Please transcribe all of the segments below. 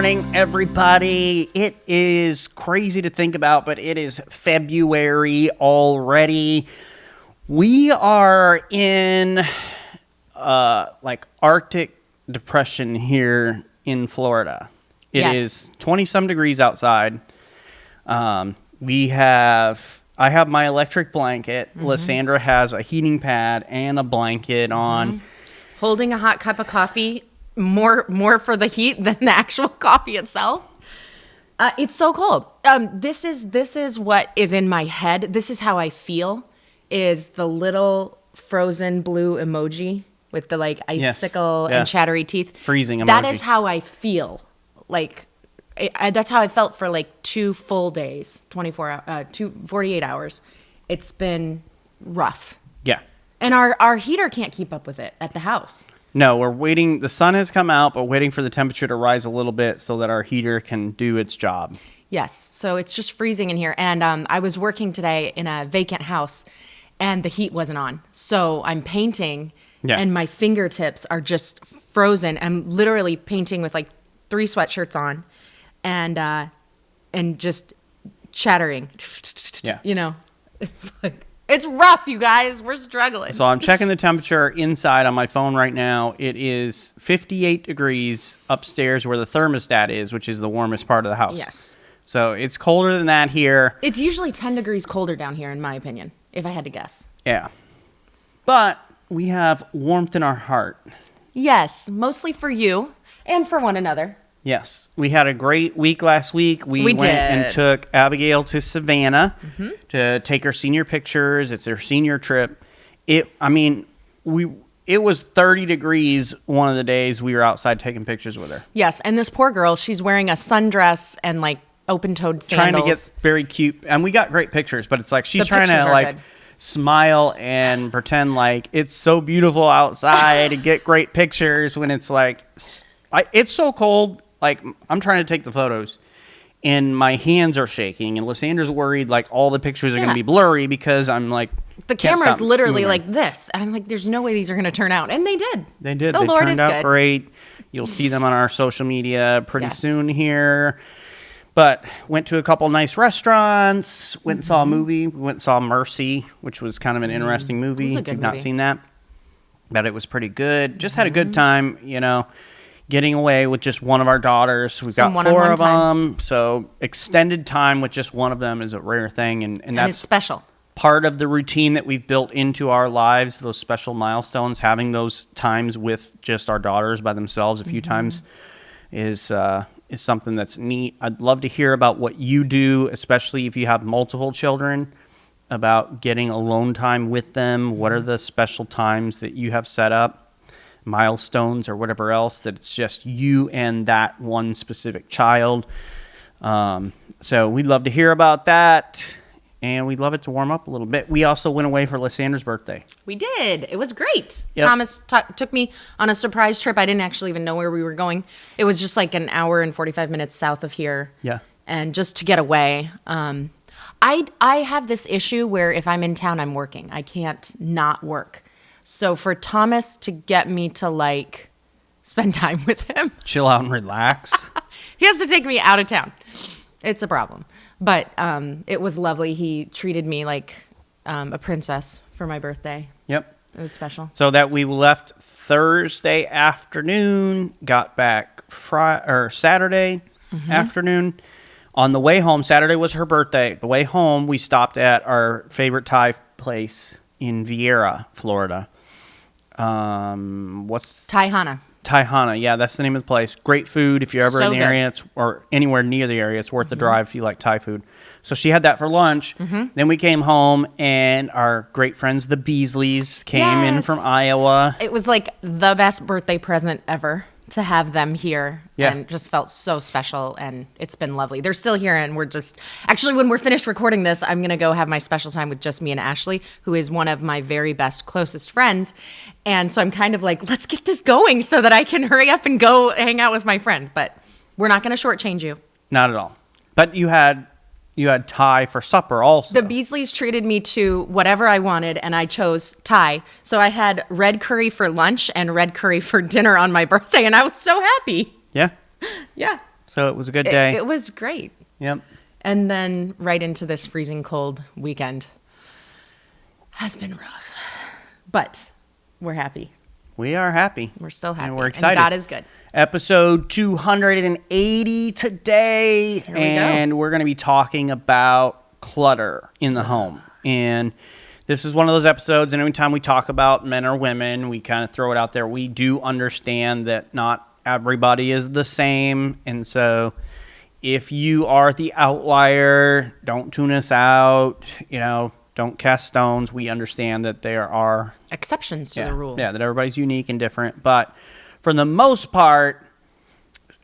morning, everybody. It is crazy to think about, but it is February already. We are in Arctic depression here in Florida. It is 20-some degrees outside. I have my electric blanket. Mm-hmm. Lysandra has a heating pad and a blanket on. Holding a hot cup of coffee, more for the heat than the actual coffee itself. It's so cold. This is what is in my head. This is how I feel, is the little frozen blue emoji with the icicle and chattery teeth. Freezing emoji. That is how I feel. That's how I felt for 2 full days, 48 hours. It's been rough. Yeah. And our heater can't keep up with it at the house. No, we're waiting. The sun has come out, but waiting for the temperature to rise a little bit so that our heater can do its job. Yes. So it's just freezing in here. And I was working today in a vacant house, and the heat wasn't on. So I'm painting, and my fingertips are just frozen. I'm literally painting with 3 sweatshirts on and just chattering. Yeah. It's it's rough, you guys. We're struggling. So I'm checking the temperature inside on my phone right now. It is 58 degrees upstairs where the thermostat is, which is the warmest part of the house. Yes. So it's colder than that here. It's usually 10 degrees colder down here, in my opinion, if I had to guess. Yeah. But we have warmth in our heart. Yes, mostly for you and for one another. Yes. We had a great week last week. We went and took Abigail to Savannah to take her senior pictures. It's her senior trip. It was 30 degrees one of the days we were outside taking pictures with her. Yes, and this poor girl, she's wearing a sundress and open-toed sandals. Trying to get very cute. And we got great pictures, but it's she's trying to smile and pretend it's so beautiful outside and get great pictures when it's it's so cold. I'm trying to take the photos, and my hands are shaking, and Lysandra's worried, all the pictures are going to be blurry because I'm the camera's literally like this. I'm there's no way these are going to turn out. And they did. They did. The Lord turned is out good. Great. You'll see them on our social media pretty soon here. But went to a couple nice restaurants, went and saw a movie. We went and saw Mercy, which was kind of an interesting movie. It was a if good you've not movie. seen that. But it was pretty good. Just had a good time, getting away with just one of our daughters. We've got 4 of them. So extended time with just one of them is a rare thing. And that's it's special. Part of the routine that we've built into our lives, those special milestones, having those times with just our daughters by themselves a few times is something that's neat. I'd love to hear about what you do, especially if you have multiple children, about getting alone time with them. What are the special times that you have set up? Milestones or whatever else that it's just you and that one specific child. So we'd love to hear about that, and we'd love it to warm up a little bit. We also went away for Lysandra's birthday. We did. It was great. Yep. Thomas took me on a surprise trip. I didn't actually even know where we were going. It was just an hour and 45 minutes south of here. Yeah. And just to get away. I have this issue where if I'm in town, I'm working. I can't not work. So for Thomas to get me to spend time with him, Chill out and relax. he has to take me out of town. It's a problem. But it was lovely. He treated me like a princess for my birthday. Yep. It was special. So that we left Thursday afternoon, got back Saturday afternoon. On the way home, Saturday was her birthday. The way home, we stopped at our favorite Thai place in Vieira, Florida. Taihana. Taihana, yeah, that's the name of the place. Great food. If you're ever in the area, or anywhere near the area, it's worth the drive if you like Thai food. So she had that for lunch. Then we came home, and our great friends, the Beasleys, came in from Iowa. It was the best birthday present ever to have them here. Yeah. And just felt so special, and it's been lovely. They're still here, and we're just... Actually, when we're finished recording this, I'm going to go have my special time with just me and Ashley, who is one of my very best, closest friends. And so I'm kind of let's get this going so that I can hurry up and go hang out with my friend. But we're not going to shortchange you. Not at all. But you had Thai for supper also. The Beasleys treated me to whatever I wanted, and I chose Thai. So I had red curry for lunch and red curry for dinner on my birthday, and I was so happy. Yeah. Yeah. So it was a good day. It was great. Yep. And then right into this freezing cold weekend has been rough. But we're happy. We are happy. We're still happy. And we're excited. And God is good. Episode 280 today. Here we and we're going to be talking about clutter in the home. And this is one of those episodes, and every time we talk about men or women, we kind of throw it out there. We do understand that not everybody is the same. And so if you are the outlier, don't tune us out. Don't cast stones. We understand that there are exceptions to the rule. Yeah, that everybody's unique and different. But for the most part,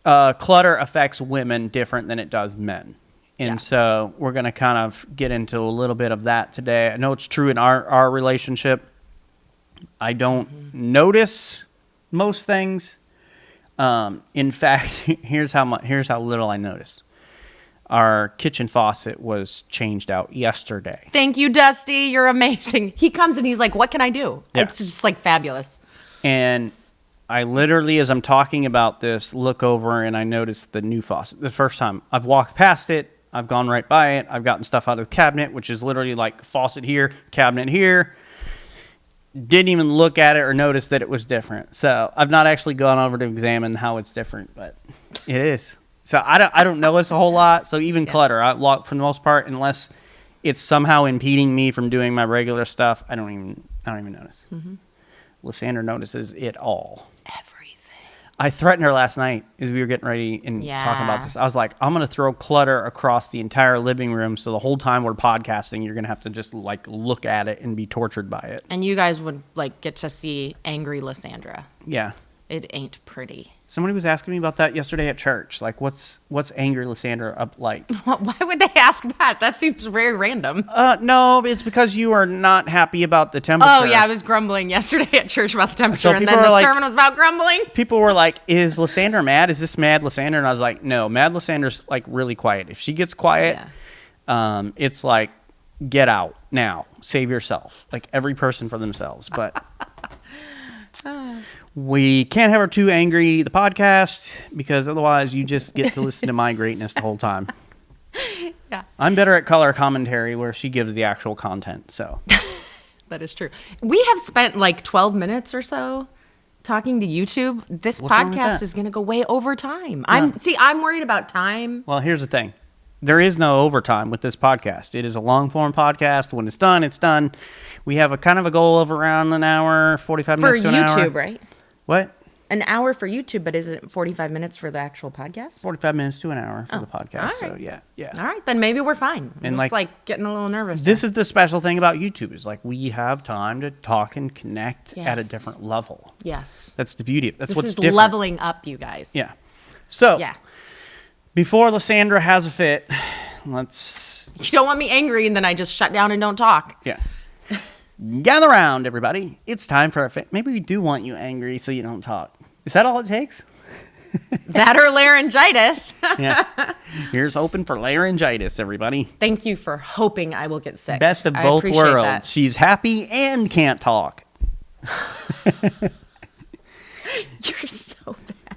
clutter affects women different than it does men. And so we're going to kind of get into a little bit of that today. I know it's true in our relationship. I don't notice most things. In fact, here's how little I notice. Our kitchen faucet was changed out yesterday. Thank you, Dusty. You're amazing. He comes and he's like, what can I do? Yeah. It's just like fabulous. And I literally, as I'm talking about this, look over and I notice the new faucet. The first time I've walked past it, I've gone right by it. I've gotten stuff out of the cabinet, which is literally like faucet here, cabinet here. Didn't even look at it or notice that it was different. So I've not actually gone over to examine how it's different, but it is. So I don't notice a whole lot. So even clutter, I lock for the most part, unless it's somehow impeding me from doing my regular stuff. I don't even notice. Mm-hmm. Lysandra notices it all. Everything. I threatened her last night as we were getting ready and talking about this. I was like, I'm going to throw clutter across the entire living room. So the whole time we're podcasting, you're going to have to just like look at it and be tortured by it. And you guys would like get to see angry Lysandra. Yeah. It ain't pretty. Somebody was asking me about that yesterday at church. Like, what's angry Lysandra up like? Why would they ask that? That seems very random. No, it's because you are not happy about the temperature. Oh, yeah, I was grumbling yesterday at church about the temperature, So and then the sermon was about grumbling. People were like, is Lysandra mad? Is this mad Lysandra? And I was like, no, mad Lysandra's like really quiet. If she gets quiet, it's like, get out now. Save yourself. Like every person for themselves. But we can't have her too angry, the podcast, because otherwise you just get to listen to my greatness the whole time. Yeah. I'm better at color commentary where she gives the actual content. So that is true. We have spent like 12 minutes or so talking to YouTube. This podcast is going to go way over time. I'm worried about time. Well, here's the thing. There is no overtime with this podcast. It is a long-form podcast. When it's done, it's done. We have a kind of a goal of around an hour, 45 minutes to an hour. For YouTube, right? What? An hour for YouTube, but is it 45 minutes for the actual podcast? 45 minutes to an hour for the podcast. All right. So, yeah. All right, then maybe we're fine. I'm just like getting a little nervous. This is the special thing about YouTube is like we have time to talk and connect at a different level. Yes. That's the beauty. That's what's different. different. Leveling up, you guys. Yeah. So, before Lysandra has a fit, let's... You don't want me angry and then I just shut down and don't talk. Yeah. Gather round, everybody. It's time for a fit. Maybe we do want you angry so you don't talk. Is that all it takes? That or laryngitis. Yeah. Here's hoping for laryngitis, everybody. Thank you for hoping I will get sick. Best of both worlds. That. She's happy and can't talk. You're so bad.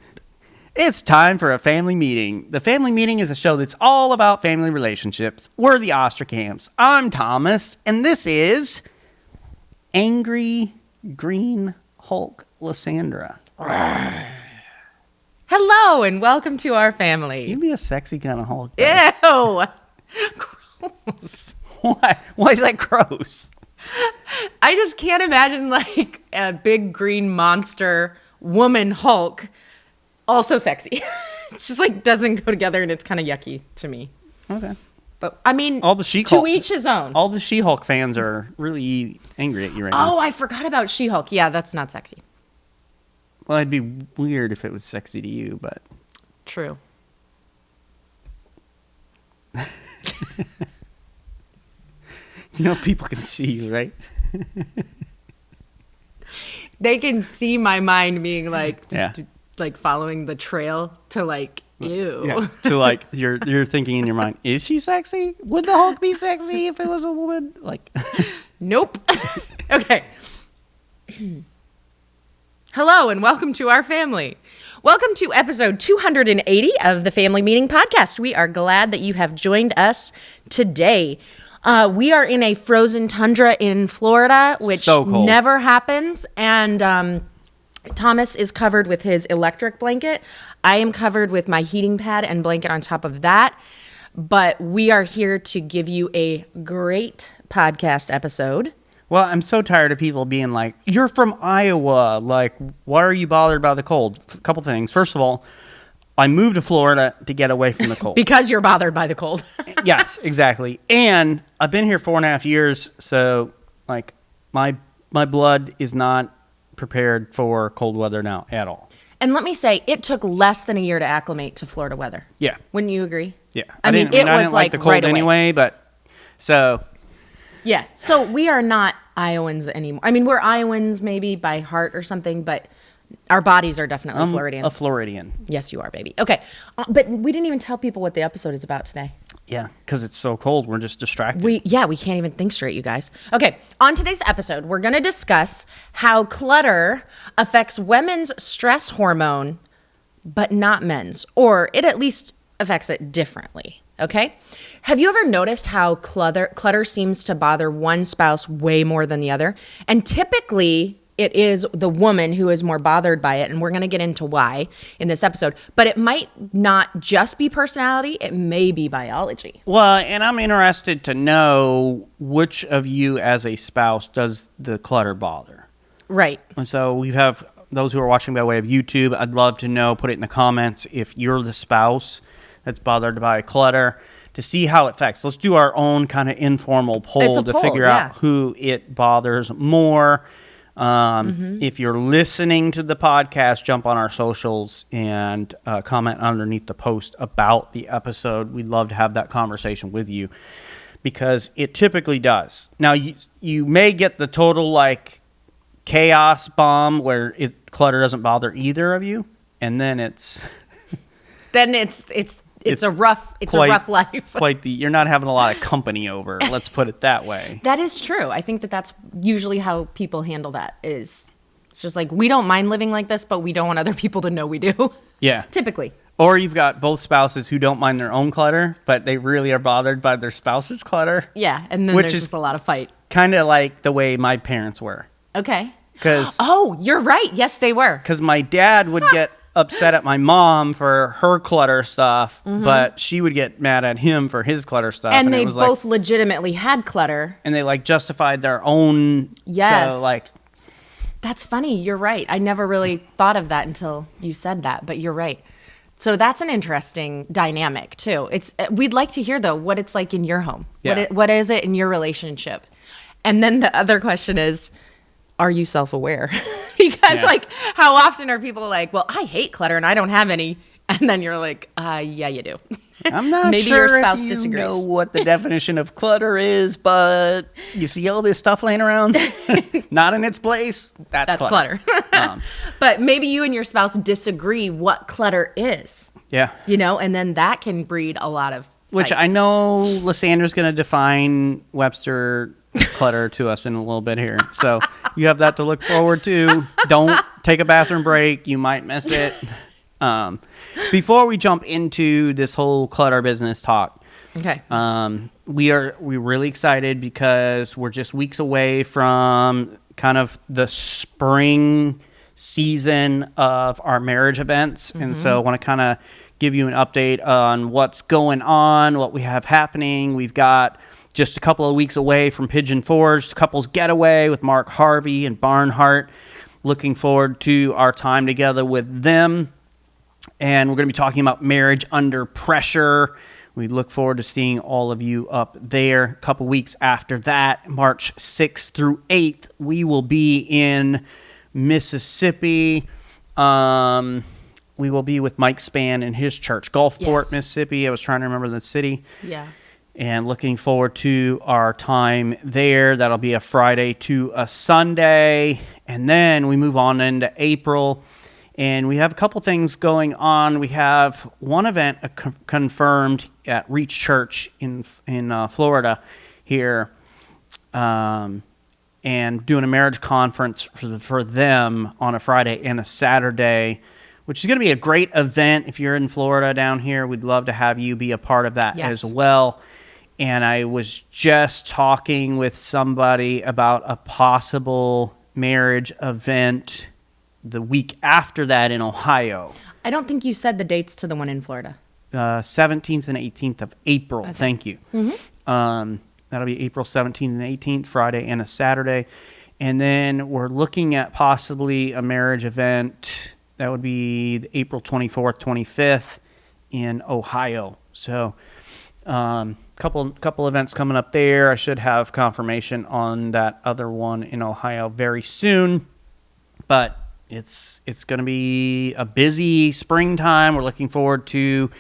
It's time for a family meeting. The Family Meeting is a show that's all about family relationships. We're the Ostracamps. I'm Thomas, and this is Angry Green Hulk Lysandra. Hello, and welcome to our family. You'd be a sexy kind of Hulk. Though. Ew. Gross. Why? Why is that gross? I just can't imagine like a big green monster woman Hulk also sexy. It's just like doesn't go together and it's kind of yucky to me. Okay. But I mean, all the to each his own. All the She-Hulk fans are really angry at you right now. Oh, I forgot about She-Hulk. Yeah, that's not sexy. Well, it'd be weird if it was sexy to you, but... True. You know, people can see you, right? They can see my mind being like, yeah. Like following the trail to like, ew. Yeah. So like you're thinking in your mind, is she sexy? Would the Hulk be sexy if it was a woman? Like, nope. Okay. Hello and welcome to our family. Welcome to episode 280 of the Family Meeting Podcast. We are glad that you have joined us today. We are in a frozen tundra in Florida, which So cold. never happens. And Thomas is covered with his electric blanket. I am covered with my heating pad and blanket on top of that. But we are here to give you a great podcast episode. Well, I'm so tired of people being like, you're from Iowa. Like, why are you bothered by the cold? A couple things. First of all, I moved to Florida to get away from the cold. Because you're bothered by the cold. Yes, exactly. And I've been here 4.5 years, so like my blood is not prepared for cold weather now at all. And let me say, it took less than a year to acclimate to Florida weather. Yeah. Wouldn't you agree? Yeah. I mean, I didn't like the cold right away. anyway, but so Yeah. So we are not Iowans anymore. I mean, we're Iowans maybe by heart or something, but our bodies are definitely Floridians. a Floridian. Yes, you are, baby. Okay. But we didn't even tell people what the episode is about today. Yeah, because it's so cold, we're just distracted. We can't even think straight, you guys. Okay, on today's episode, we're going to discuss how clutter affects women's stress hormone, but not men's, or it at least affects it differently. Okay? Have you ever noticed how clutter seems to bother one spouse way more than the other? And typically, it is the woman who is more bothered by it, and we're going to get into why in this episode. But it might not just be personality, it may be biology. Well, and I'm interested to know which of you as a spouse does the clutter bother. Right. And so we have those who are watching by way of YouTube. I'd love to know, put it in the comments, if you're the spouse that's bothered by clutter, to see how it affects. Let's do our own kind of informal poll to figure out who it bothers more. If you're listening to the podcast, jump on our socials and comment underneath the post about the episode. We'd love to have that conversation with you because it typically does. Now, you may get the total like chaos bomb where clutter doesn't bother either of you, and then it's a rough life. You're not having a lot of company over. Let's put it that way. That is true. I think that's usually how people handle that. It's just like, we don't mind living like this, but we don't want other people to know we do. Yeah. Typically. Or you've got both spouses who don't mind their own clutter, but they really are bothered by their spouse's clutter. Yeah, and then there's just a lot of fight. Kind of like the way my parents were. Okay. Oh, you're right. Yes, they were. Because my dad would get upset at my mom for her clutter stuff, but she would get mad at him for his clutter stuff. And they both legitimately had clutter. And they justified their own. Yes. So that's funny. You're right. I never really thought of that until you said that, but you're right. So that's an interesting dynamic too. We'd like to hear though what it's like in your home. Yeah. What is it in your relationship? And then the other question is, are you self-aware? Because how often are people like, well, I hate clutter and I don't have any. And then you're like, yeah, you do. I'm not Maybe sure your spouse if you disagrees. know what the definition of clutter is, but you see all this stuff laying around, not in its place. That's clutter. But maybe you and your spouse disagree what clutter is. Yeah. And then that can breed a lot of Which fights. I know Lysandra's going to define Webster clutter to us in a little bit here. So you have that to look forward to. Don't take a bathroom break. You might miss it. Before we jump into this whole clutter business talk, Okay. we're really excited because we're just weeks away from kind of the spring season of our marriage events. And so I want to kind of give you an update on what's going on, what we have happening. We've got just a couple of weeks away from Pigeon Forge, Couples Getaway with Mark Harvey and Barnhart. Looking forward to our time together with them. And we're going to be talking about marriage under pressure. We look forward to seeing all of you up there. A couple weeks after that, March 6th through 8th, we will be in Mississippi. We will be with Mike Spann and his church, Gulfport, Mississippi. I was trying to remember the city. Yeah. And looking forward to our time there. That'll be a Friday to a Sunday. And then we move on into April. And we have a couple things going on. We have one event confirmed at Reach Church in Florida here. and doing a marriage conference for them on a Friday and a Saturday, which is going to be a great event. If you're in Florida down here, we'd love to have you be a part of that as well. And I was just talking with somebody about a possible marriage event the week after that in Ohio. I don't think you said the dates to the one in Florida. 17th and 18th of April. Okay. Thank you. That'll be April 17th and 18th, Friday and a Saturday. And then we're looking at possibly a marriage event. That would be April 24th, 25th in Ohio. So couple events coming up there. I should have confirmation on that other one in Ohio very soon. But it's going to be a busy springtime. We're looking forward to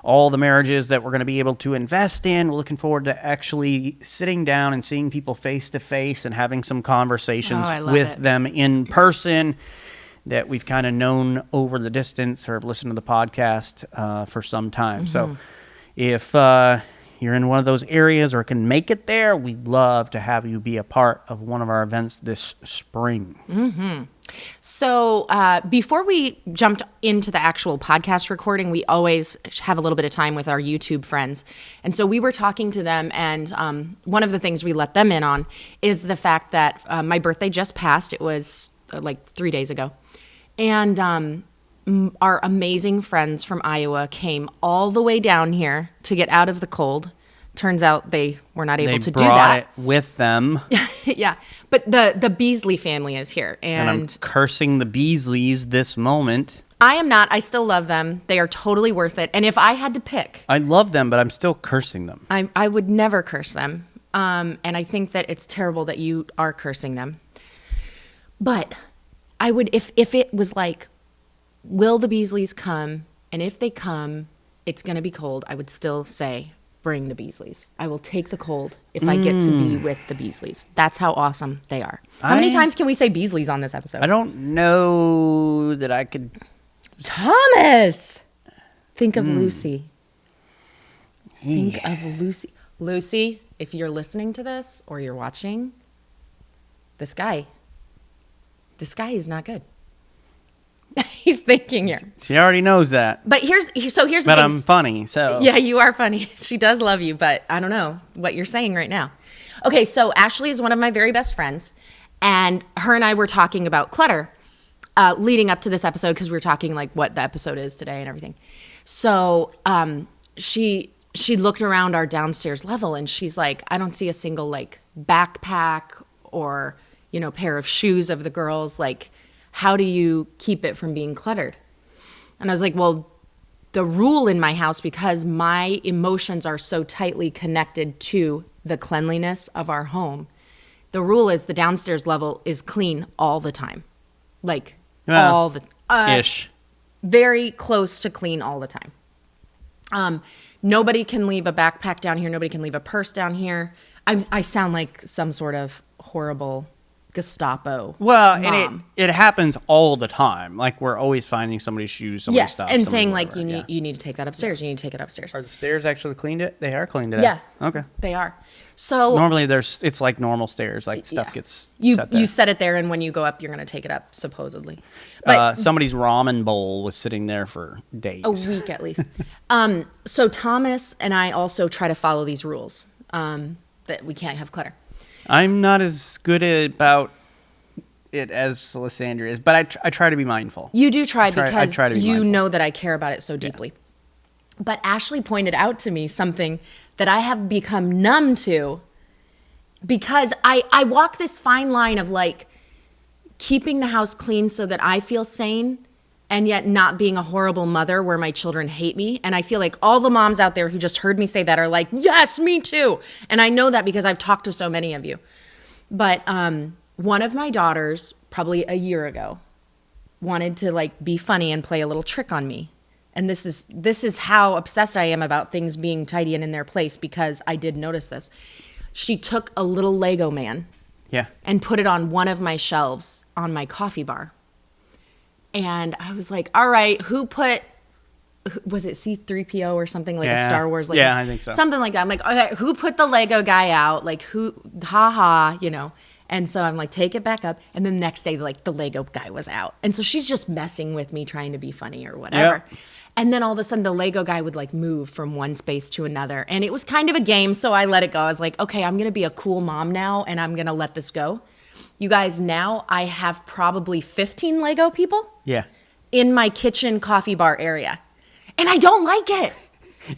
all the marriages that we're going to be able to invest in. We're looking forward to actually sitting down and seeing people face to face and having some conversations with them in person that we've kind of known over the distance or listened to the podcast for some time. So if you're in one of those areas or can make it there, we'd love to have you be a part of one of our events this spring. So before we jumped into the actual podcast recording, we always have a little bit of time with our YouTube friends. And so we were talking to them, and one of the things we let them in on is the fact that my birthday just passed. It was like 3 days ago. And our amazing friends from Iowa came all the way down here to get out of the cold. Turns out they were not able to do that. They brought it with them. Yeah, but the Beasley family is here. And I'm cursing the Beasleys this moment. I am not. I still love them. They are totally worth it. And if I had to pick... I love them, but I'm still cursing them. I would never curse them. And I think that it's terrible that you are cursing them. But I would, if it was like, will the Beasleys come? And if they come, it's going to be cold. I would still say... bring the Beasleys. I will take the cold if I get to be with the Beasleys. That's how awesome they are. How many times can we say Beasleys on this episode? I don't know that I could. Thomas! Think of Lucy. Think of Lucy. Lucy, if you're listening to this or you're watching, this guy is not good. He's thinking here. She already knows that. But here's the thing. But I'm funny, so. Yeah, you are funny. She does love you, but I don't know what you're saying right now. Okay, so Ashley is one of my very best friends, and her and I were talking about clutter leading up to this episode because we were talking like what the episode is today and everything. So she looked around our downstairs level and she's like, I don't see a single like backpack or, pair of shoes of the girls. Like, how do you keep it from being cluttered? And I was like, well, the rule in my house, because my emotions are so tightly connected to the cleanliness of our home, the rule is the downstairs level is clean all the time. Like, all the ish. Very close to clean all the time. Nobody can leave a backpack down here. Nobody can leave a purse down here. I sound like some sort of horrible Gestapo. Well, mom. And it happens all the time. Like, we're always finding somebody's shoes, somebody's stuff. And saying like you need to take that upstairs. You need to take it upstairs. Are the stairs actually cleaned? They are cleaned today. Yeah. Okay. They are. So normally it's like normal stairs. Like stuff gets set there. You set it there, and when you go up, you're going to take it up supposedly. But somebody's ramen bowl was sitting there for days. A week at least. So Thomas and I also try to follow these rules that we can't have clutter. I'm not as good about it as Lysandra is, but I try to be mindful. You do try because I try to be mindful. Know that I care about it so deeply. Yeah. But Ashley pointed out to me something that I have become numb to because I walk this fine line of like keeping the house clean so that I feel sane and yet not being a horrible mother where my children hate me. And I feel like all the moms out there who just heard me say that are like, yes, me too. And I know that because I've talked to so many of you. But one of my daughters, probably a year ago, wanted to like be funny and play a little trick on me. And this is how obsessed I am about things being tidy and in their place because I did notice this. She took a little Lego man and put it on one of my shelves on my coffee bar. And I was like, all right, was it C-3PO or something like a Star Wars Lego? Yeah, I think so. Something like that. I'm like, okay, who put the Lego guy out? Like who, haha, And so I'm like, take it back up. And then the next day, like the Lego guy was out. And so she's just messing with me, trying to be funny or whatever. Yep. And then all of a sudden the Lego guy would like move from one space to another. And it was kind of a game. So I let it go. I was like, okay, I'm going to be a cool mom now. And I'm going to let this go. You guys, now I have probably 15 Lego people Yeah. in my kitchen coffee bar area. And I don't like it.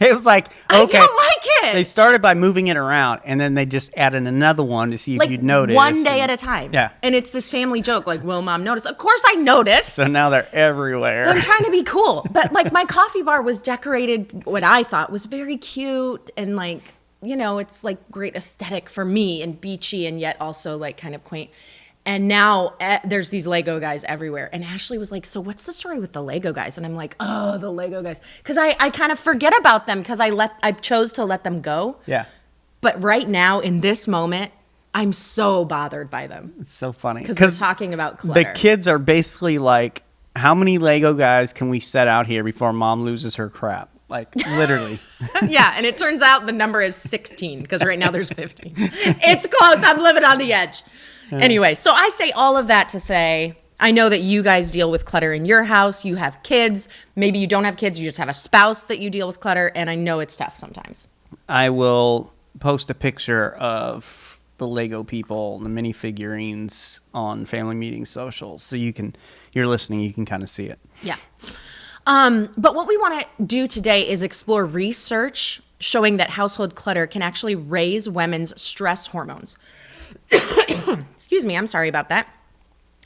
It was like, okay. I don't like it. They started by moving it around, and then they just added another one to see if Like you'd notice. one day at a time. Yeah. And it's this family joke, like, will mom notice? Of course I noticed. So now they're everywhere. I'm trying to be cool. But like my coffee bar was decorated, what I thought was very cute. And like, you know, it's like great aesthetic for me and beachy and yet also like kind of quaint. And now there's these Lego guys everywhere. And Ashley was like, so what's the story with the Lego guys? And I'm like, oh, the Lego guys. Because I kind of forget about them because I chose to let them go. Yeah. But right now, in this moment, I'm so bothered by them. It's so funny. Because we're talking about clutter. The kids are basically like, how many Lego guys can we set out here before mom loses her crap? Like, literally. Yeah, and it turns out the number is 16 because right now there's 15. It's close. I'm living on the edge. Anyway, so I say all of that to say, I know that you guys deal with clutter in your house. You have kids. Maybe you don't have kids. You just have a spouse that you deal with clutter. And I know it's tough sometimes. I will post a picture of the Lego people, the minifigurines on Family Meeting socials. So you're listening, you can kind of see it. Yeah. But what we want to do today is explore research showing that household clutter can actually raise women's stress hormones. Excuse me, I'm sorry about that.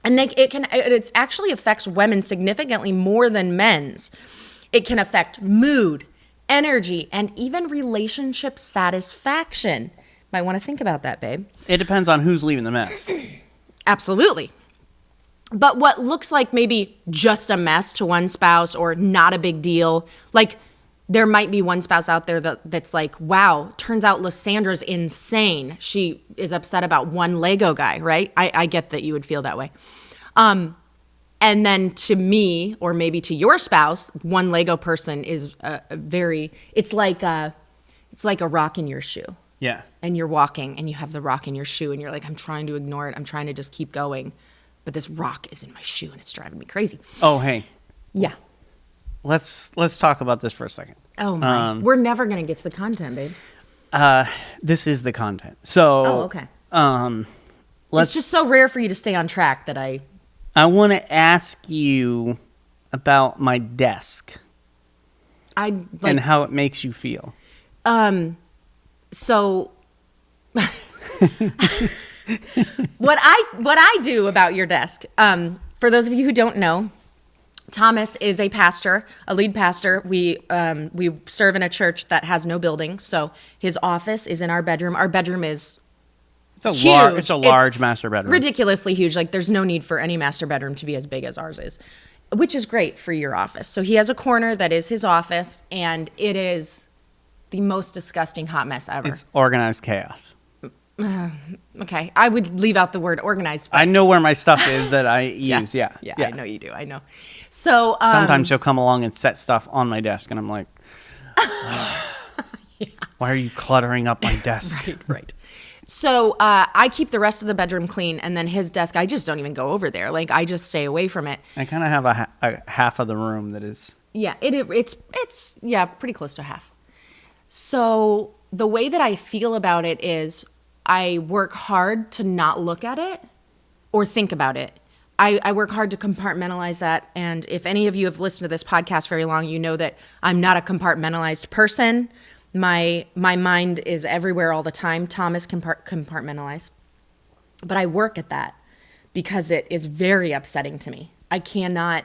And it actually affects women significantly more than men's. It can affect mood, energy, and even relationship satisfaction. Might want to think about that, babe. It depends on who's leaving the mess. Absolutely. But what looks like maybe just a mess to one spouse or not a big deal, like there might be one spouse out there that's like, wow, turns out Lysandra's insane. She is upset about one Lego guy, right? I get that you would feel that way. And then to me, or maybe to your spouse, one Lego person is it's like a rock in your shoe. Yeah. And you're walking and you have the rock in your shoe and you're like, I'm trying to ignore it. I'm trying to just keep going. But this rock is in my shoe and it's driving me crazy. Oh, hey. Yeah. Let's talk about this for a second. Oh, my. We're never going to get to the content, babe. This is the content. So. Oh, okay. It's just so rare for you to stay on track that I want to ask you about my desk and how it makes you feel. So what I do about your desk, for those of you who don't know, Thomas is a pastor, a lead pastor. We serve in a church that has no building, so his office is in our bedroom. Our bedroom is huge. It's a large master bedroom. Ridiculously huge. Like there's no need for any master bedroom to be as big as ours is, which is great for your office. So he has a corner that is his office, and it is the most disgusting hot mess ever. It's organized chaos. Okay, I would leave out the word organized. I know where my stuff is that I use. Yes. Yeah. I know you do. I know. So sometimes he'll come along and set stuff on my desk, and I'm like, why are you cluttering up my desk? Right. So I keep the rest of the bedroom clean, and then his desk, I just don't even go over there. Like I just stay away from it. I kind of have a half of the room that is. Yeah, it's pretty close to half. So the way that I feel about it is I work hard to not look at it or think about it. I work hard to compartmentalize that. And if any of you have listened to this podcast very long, you know that I'm not a compartmentalized person. My mind is everywhere all the time. Thomas can compartmentalize. But I work at that because it is very upsetting to me. I cannot.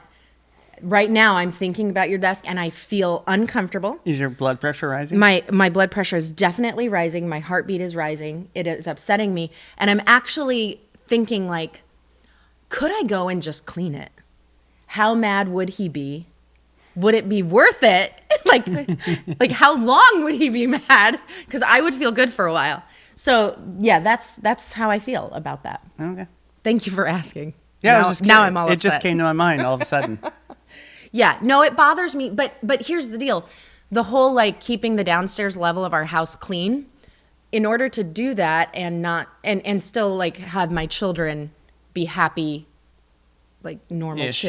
Right now, I'm thinking about your desk and I feel uncomfortable. Is your blood pressure rising? My blood pressure is definitely rising. My heartbeat is rising. It is upsetting me. And I'm actually thinking like, could I go and just clean it? How mad would he be? Would it be worth it? like how long would he be mad? Because I would feel good for a while. So yeah, that's how I feel about that. Okay. Thank you for asking. Yeah, now I'm all upset. It just came to my mind all of a sudden. Yeah, no, it bothers me. But here's the deal. The whole like keeping the downstairs level of our house clean, in order to do that and not and still like have my children be happy, like normal Ish.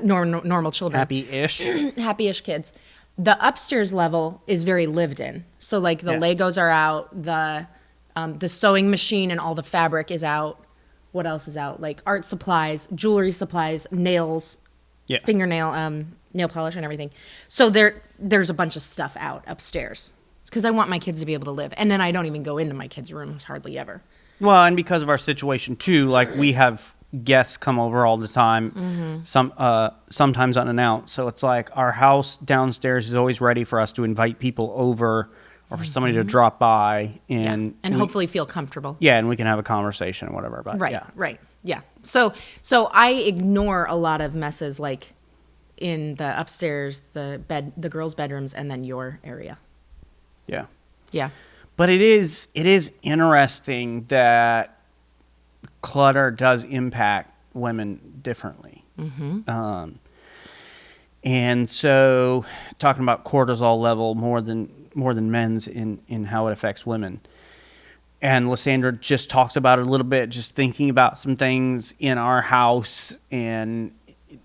normal children, Happy-ish. happy-ish kids, the upstairs level is very lived in. So like the Legos are out, the sewing machine and all the fabric is out. What else is out? Like art supplies, jewelry supplies, nails, fingernail, nail polish and everything. So there's a bunch of stuff out upstairs because I want my kids to be able to live. And then I don't even go into my kids' rooms hardly ever. Well, and because of our situation too, like we have guests come over all the time, sometimes unannounced. So it's like our house downstairs is always ready for us to invite people over or for somebody to drop by and hopefully feel comfortable. Yeah, and we can have a conversation or whatever. But Right. Yeah. So I ignore a lot of messes like in the upstairs, the girls' bedrooms, and then your area. Yeah. Yeah. But it is interesting that clutter does impact women differently. And so talking about cortisol level more than men's in how it affects women. And Lysandra just talks about it a little bit, just thinking about some things in our house, and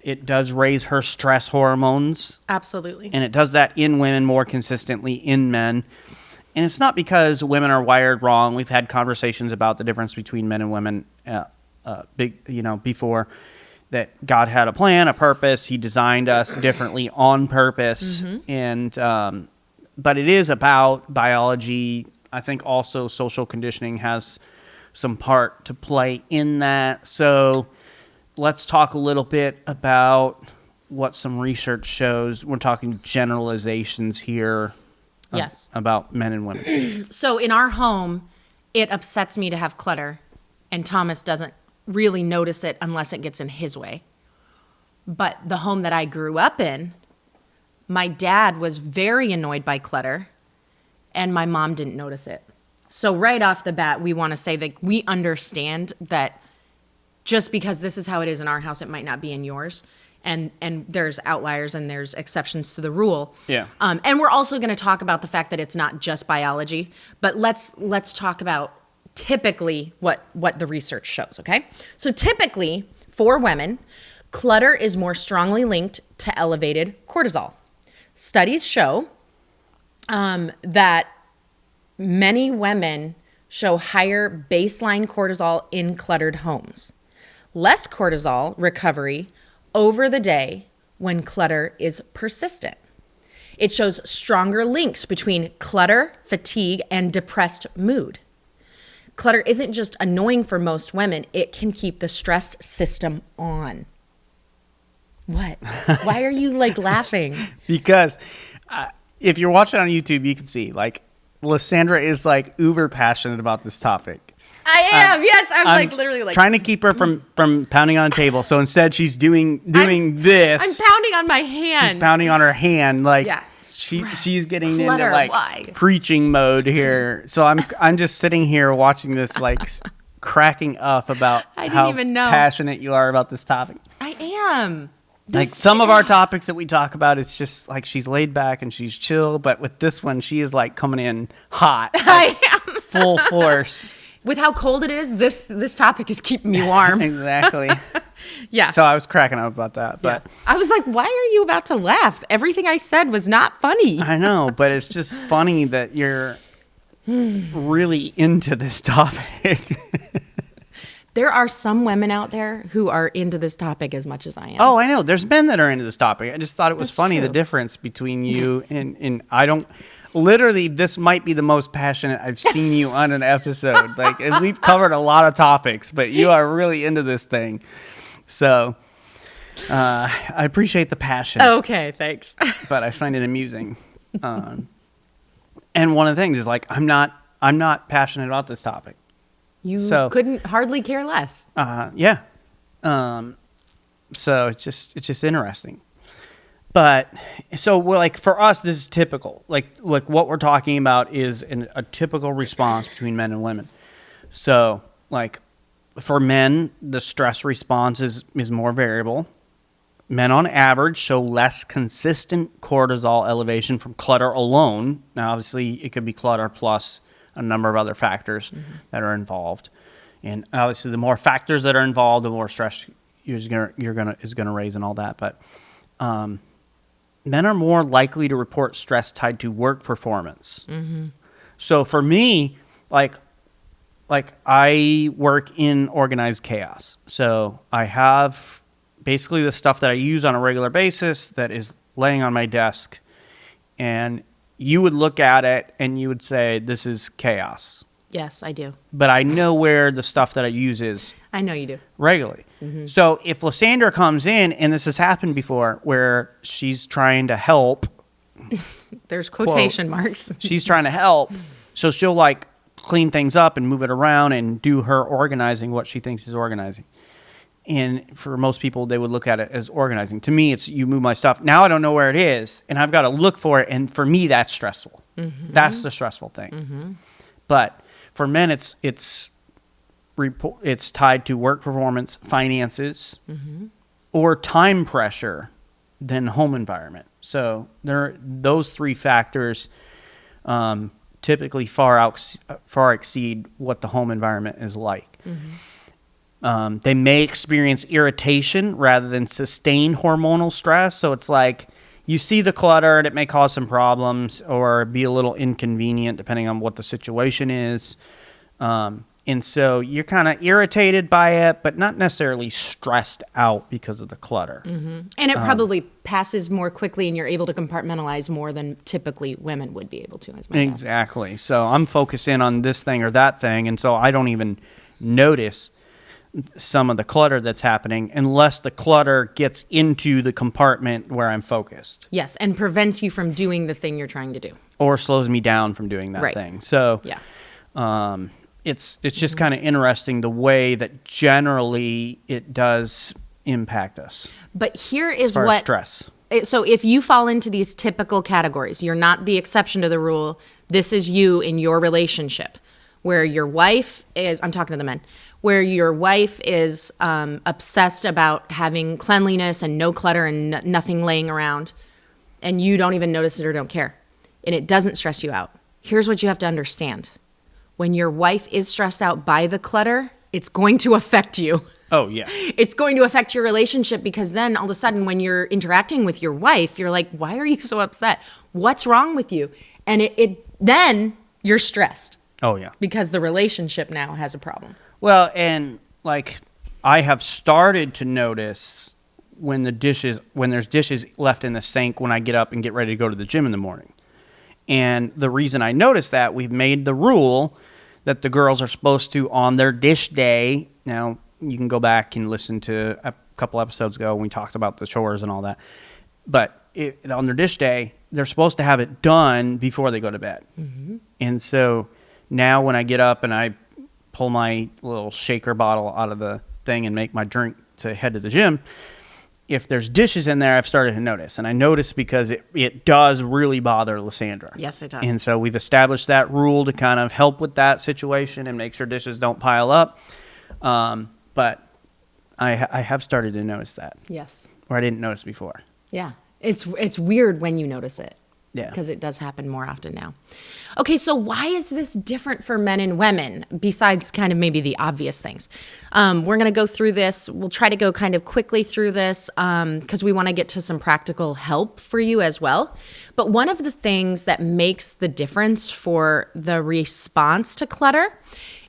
it does raise her stress hormones. Absolutely. And it does that in women more consistently in men. And it's not because women are wired wrong. We've had conversations about the difference between men and women before, that God had a plan, a purpose. He designed us differently on purpose. And but it is about biology. I think also social conditioning has some part to play in that. So let's talk a little bit about what some research shows. We're talking generalizations here. Yes. About men and women. So in our home, it upsets me to have clutter, and Thomas doesn't really notice it unless it gets in his way. But the home that I grew up in, my dad was very annoyed by clutter, and my mom didn't notice it. So right off the bat, we want to say that we understand that just because this is how it is in our house, it might not be in yours. And there's outliers and there's exceptions to the rule. Yeah. And we're also going to talk about the fact that it's not just biology, but let's talk about typically what the research shows, okay? So typically for women, clutter is more strongly linked to elevated cortisol. Studies show that many women show higher baseline cortisol in cluttered homes. Less cortisol recovery over the day when clutter is persistent. It shows stronger links between clutter, fatigue, and depressed mood. Clutter isn't just annoying for most women, it can keep the stress system on. What? Why are you like laughing? Because if you're watching on YouTube, you can see like Lysandra is like uber passionate about this topic. I am. Yes, I'm like literally like trying to keep her from pounding on a table. So instead, she's doing this. I'm pounding on my hand. She's pounding on her hand, like Stress, she's getting clutter, into like preaching mode here. So I'm just sitting here watching this, like cracking up about how passionate you are about this topic. I am. Like some of our topics that we talk about, it's just like she's laid back and she's chill. But with this one, she is like coming in hot. I am. Full force. With how cold it is, this topic is keeping me warm. Exactly. Yeah. So I was cracking up about that. But I was like, why are you about to laugh? Everything I said was not funny. I know, but it's just funny that you're really into this topic. There are some women out there who are into this topic as much as I am. Oh, I know. There's men that are into this topic. I just thought it was funny, true. the difference between you and I don't... Literally, this might be the most passionate I've seen you on an episode. Like, and we've covered a lot of topics, but you are really into this thing. So, I appreciate the passion. Okay, thanks. But I find it amusing. And one of the things is like, I'm not passionate about this topic. You couldn't hardly care less. Yeah. So it's just interesting. But so we're like, for us, this is typical. Like what we're talking about is a typical response between men and women. So like for men, the stress response is more variable. Men on average show less consistent cortisol elevation from clutter alone. Now, obviously, it could be clutter plus a number of other factors that are involved. And obviously, the more factors that are involved, the more stress is gonna raise and all that. But men are more likely to report stress tied to work performance. So for me, like I work in organized chaos. So I have basically the stuff that I use on a regular basis that is laying on my desk, and you would look at it and you would say, this is chaos. Yes, I do. But I know where the stuff that I use is. I know you do. Regularly. So if Lysandra comes in, and this has happened before, where she's trying to help. There's quotation marks. She's trying to help. So she'll like clean things up and move it around and do her organizing, what she thinks is organizing. And for most people, they would look at it as organizing. To me, it's you move my stuff. Now I don't know where it is, and I've got to look for it. And for me, that's stressful. That's the stressful thing. But for men, it's tied to work performance, finances, or time pressure than home environment. So those three factors typically far exceed what the home environment is like. They may experience irritation rather than sustained hormonal stress. So it's like you see the clutter and it may cause some problems or be a little inconvenient depending on what the situation is. And so you're kind of irritated by it, but not necessarily stressed out because of the clutter. And it probably passes more quickly, and you're able to compartmentalize more than typically women would be able to. Exactly. So I'm focused in on this thing or that thing, and so I don't even notice some of the clutter that's happening unless the clutter gets into the compartment where I'm focused. Yes, and prevents you from doing the thing you're trying to do. Or slows me down from doing that thing. So it's just kind of interesting the way that generally it does impact us. But here is as far as stress. So if you fall into these typical categories, you're not the exception to the rule. This is you in your relationship where your wife is, I'm talking to the men, where your wife is obsessed about having cleanliness and no clutter and nothing laying around, and you don't even notice it or don't care, and it doesn't stress you out. Here's what you have to understand. When your wife is stressed out by the clutter, it's going to affect you. Oh, yeah. It's going to affect your relationship, because then all of a sudden when you're interacting with your wife, you're like, why are you so upset? What's wrong with you? And then you're stressed. Oh, yeah. Because the relationship now has a problem. Well, and like I have started to notice when there's dishes left in the sink when I get up and get ready to go to the gym in the morning. And the reason I noticed that, we've made the rule that the girls are supposed to, on their dish day, now you can go back and listen to a couple episodes ago when we talked about the chores and all that, but on their dish day, they're supposed to have it done before they go to bed. And so now when I get up and I pull my little shaker bottle out of the thing and make my drink to head to the gym, if there's dishes in there, I've started to notice. And I notice because it does really bother Lysandra. Yes, it does. And so we've established that rule to kind of help with that situation and make sure dishes don't pile up. But I have started to notice that. Yes. Or I didn't notice before. Yeah. It's weird when you notice it. Yeah. Because it does happen more often now. Okay, so why is this different for men and women, besides kind of maybe the obvious things? We're going to go through this. We'll try to go kind of quickly through this because we want to get to some practical help for you as well. But one of the things that makes the difference for the response to clutter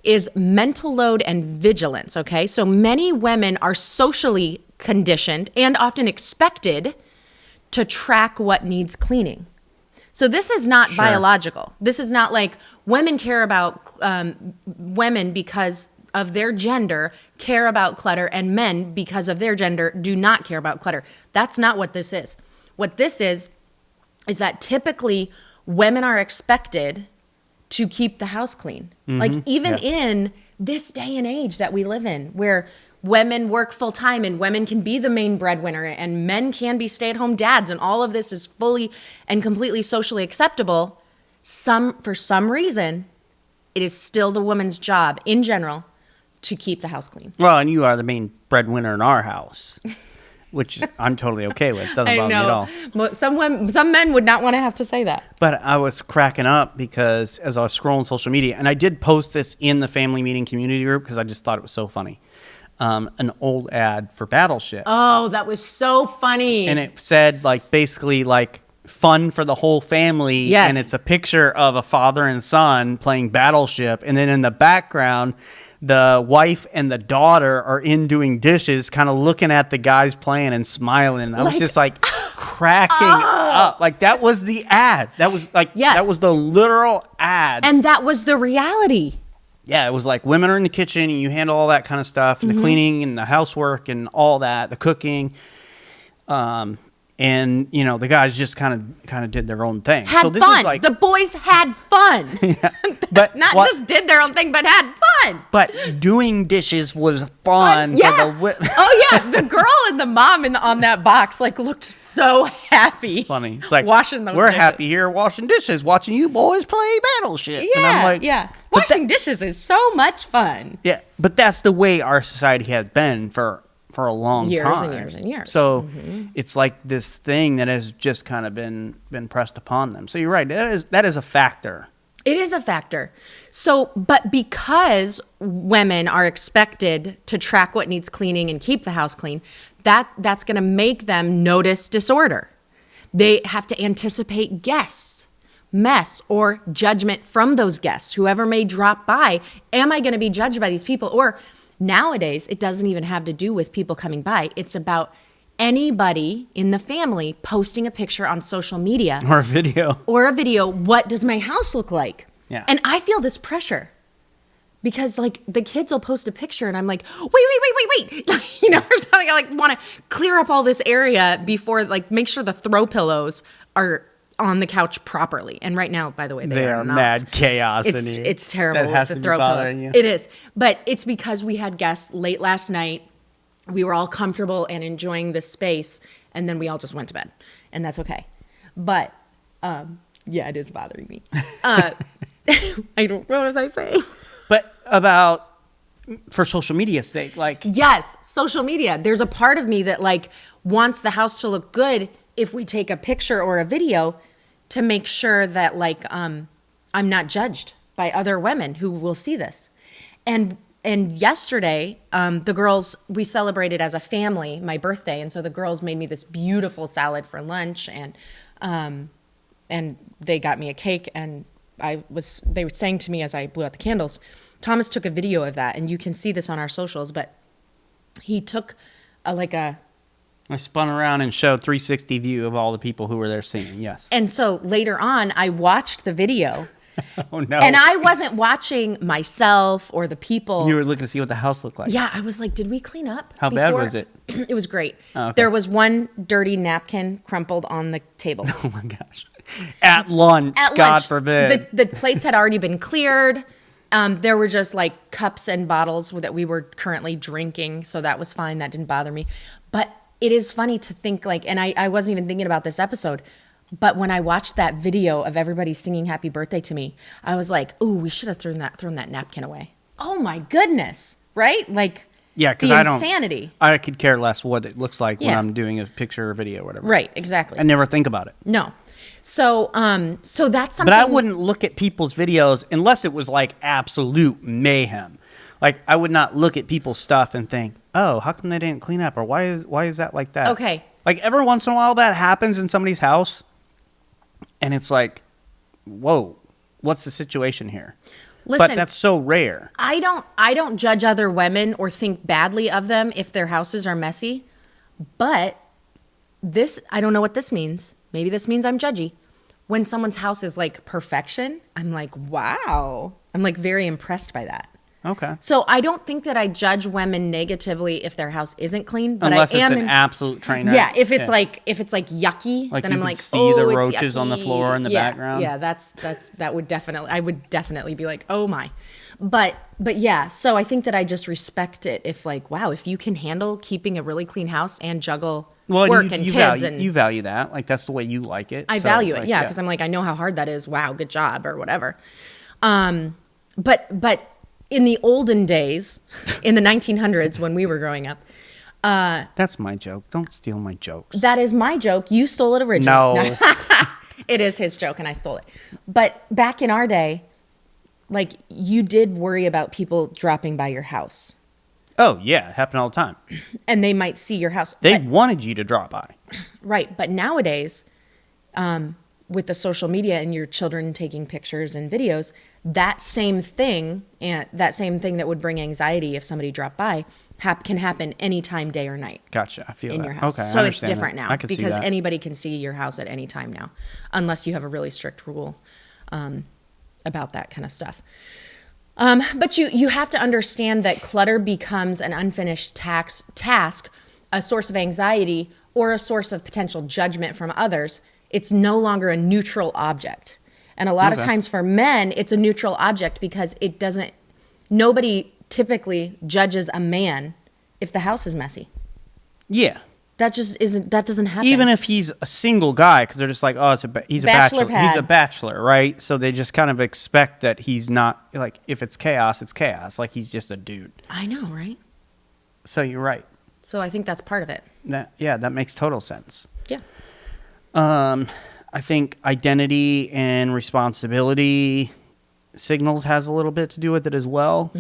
is mental load and vigilance, okay? So many women are socially conditioned and often expected to track what needs cleaning. So this is not biological. This is not like women care about women because of their gender care about clutter, and men because of their gender do not care about clutter. That's not what this is. What this is that typically women are expected to keep the house clean. Like even in this day and age that we live in, where women work full time and women can be the main breadwinner and men can be stay-at-home dads, and all of this is fully and completely socially acceptable. For some reason, it is still the woman's job in general to keep the house clean. Well, and you are the main breadwinner in our house. which I'm totally okay with. Doesn't I bother me at all. know. But some men would not want to have to say that. But I was cracking up because as I was scrolling social media, and I did post this in the family meeting community group because I just thought it was so funny. An old ad for Battleship. Oh, that was so funny. And it said like basically like fun for the whole family. Yes. And it's a picture of a father and son playing Battleship. And then in the background, the wife and the daughter are in doing dishes, kind of looking at the guys playing and smiling. I was just like cracking up. Like that was the ad. That was like, that was the literal ad. And that was the reality. Yeah, it was like women are in the kitchen and you handle all that kind of stuff and the cleaning and the housework and all that, the cooking. And you know, the guys just kind of did their own thing. Had so this fun. is like The boys had fun. yeah, but Not just did their own thing, but had fun. But doing dishes was fun. Yeah. For the Oh yeah, the girl and the mom on that box like looked so happy. It's funny. It's like washing those we're dishes. happy here washing dishes, watching you boys play Battleship. Yeah, and I'm like, yeah. Washing dishes is so much fun. Yeah, but that's the way our society has been for a long Years time. and years and years. So it's like this thing that has just kind of been pressed upon them. So you're right. That is a factor. It is a factor. So, but because women are expected to track what needs cleaning and keep the house clean, that's going to make them notice disorder. They have to anticipate guests, mess, or judgment from those guests. Whoever may drop by, am I going to be judged by these people? Or nowadays, it doesn't even have to do with people coming by. It's about anybody in the family posting a picture on social media Or a video. What does my house look like? Yeah. And I feel this pressure because like the kids will post a picture and I'm like, wait. You know, or something. I like want to clear up all this area before like make sure the throw pillows are on the couch properly. And right now, by the way, they are not. Mad chaos in here. It's terrible That has with the to be throw pillows. bothering you. It is. But it's because we had guests late last night. We were all comfortable and enjoying this space, and then we all just went to bed, and that's okay. But yeah, it is bothering me. I don't know what was I saying. But about for social media's sake, like Yes, social media. There's a part of me that like wants the house to look good if we take a picture or a video to make sure that like I'm not judged by other women who will see this. And yesterday, the girls, we celebrated as a family my birthday, and so the girls made me this beautiful salad for lunch, and they got me a cake, and they were saying to me as I blew out the candles, Thomas took a video of that, and you can see this on our socials, but he took I spun around and showed 360 view of all the people who were there singing. Yes. and so later on, I watched the video. Oh no. And I wasn't watching myself or the people. You were looking to see what the house looked like. Yeah, I was like, did we clean up? How bad was it? It was great. Oh, okay. There was one dirty napkin crumpled on the table. Oh my gosh. At lunch. At God lunch, forbid. The plates had already been cleared. There were just like cups and bottles that we were currently drinking. So that was fine. That didn't bother me. But it is funny to think like, and I wasn't even thinking about this episode, but when I watched that video of everybody singing happy birthday to me, I was like, ooh, we should have thrown that napkin away. Oh my goodness. Right? Like, yeah, because the insanity. I could care less what it looks like when Yeah. I'm doing a picture or video or whatever. Right, exactly. I never think about it. No. So that's something. But I wouldn't look at people's videos unless it was like absolute mayhem. Like I would not look at people's stuff and think, oh, how come they didn't clean up? Or why is that like that? Okay. Like every once in a while that happens in somebody's house. And it's like, whoa, what's the situation here? Listen, but that's so rare. I don't judge other women or think badly of them if their houses are messy. But this, I don't know what this means. Maybe this means I'm judgy. When someone's house is like perfection, I'm like, wow. I'm like very impressed by that. Okay. So I don't think that I judge women negatively if their house isn't clean, but Unless I am it's an absolute train wreck. Yeah, if it's like yucky, like then you I'm can like, see oh, the it's roaches on the yucky. floor in the background. Yeah, that would definitely, I would definitely be like, oh my. But yeah, so I think that I just respect it if like, wow, if you can handle keeping a really clean house and juggle work and kids and you value that. Like that's the way you like it. I So, value it, like, yeah, because I'm like, I know how hard that is. Wow, good job or whatever. But in the olden days, in the 1900s when we were growing up, That's my joke. Don't steal my jokes. That is my joke. You stole it originally. No. It is his joke and I stole it. But back in our day, like, you did worry about people dropping by your house. Oh, yeah. It happened all the time. And they might see your house. They wanted you to drop by. Right. But nowadays, with the social media and your children taking pictures and videos, that same thing that would bring anxiety if somebody dropped by can happen anytime, day or night. Gotcha. I feel in that. your house. Okay, so it's different now I can see because that. anybody can see your house at any time now, unless you have a really strict rule about that kind of stuff. But you have to understand that clutter becomes an unfinished task, a source of anxiety, or a source of potential judgment from others. It's no longer a neutral object. And a lot of times for men, it's a neutral object because nobody typically judges a man if the house is messy. Yeah. That doesn't happen. Even if he's a single guy, because they're just like, oh, he's a bachelor. pad. He's a bachelor, right? So they just kind of expect that he's not, like, if it's chaos, it's chaos. Like, he's just a dude. I know, right? So you're right. So I think that's part of it. That makes total sense. Yeah. I think identity and responsibility signals has a little bit to do with it as well.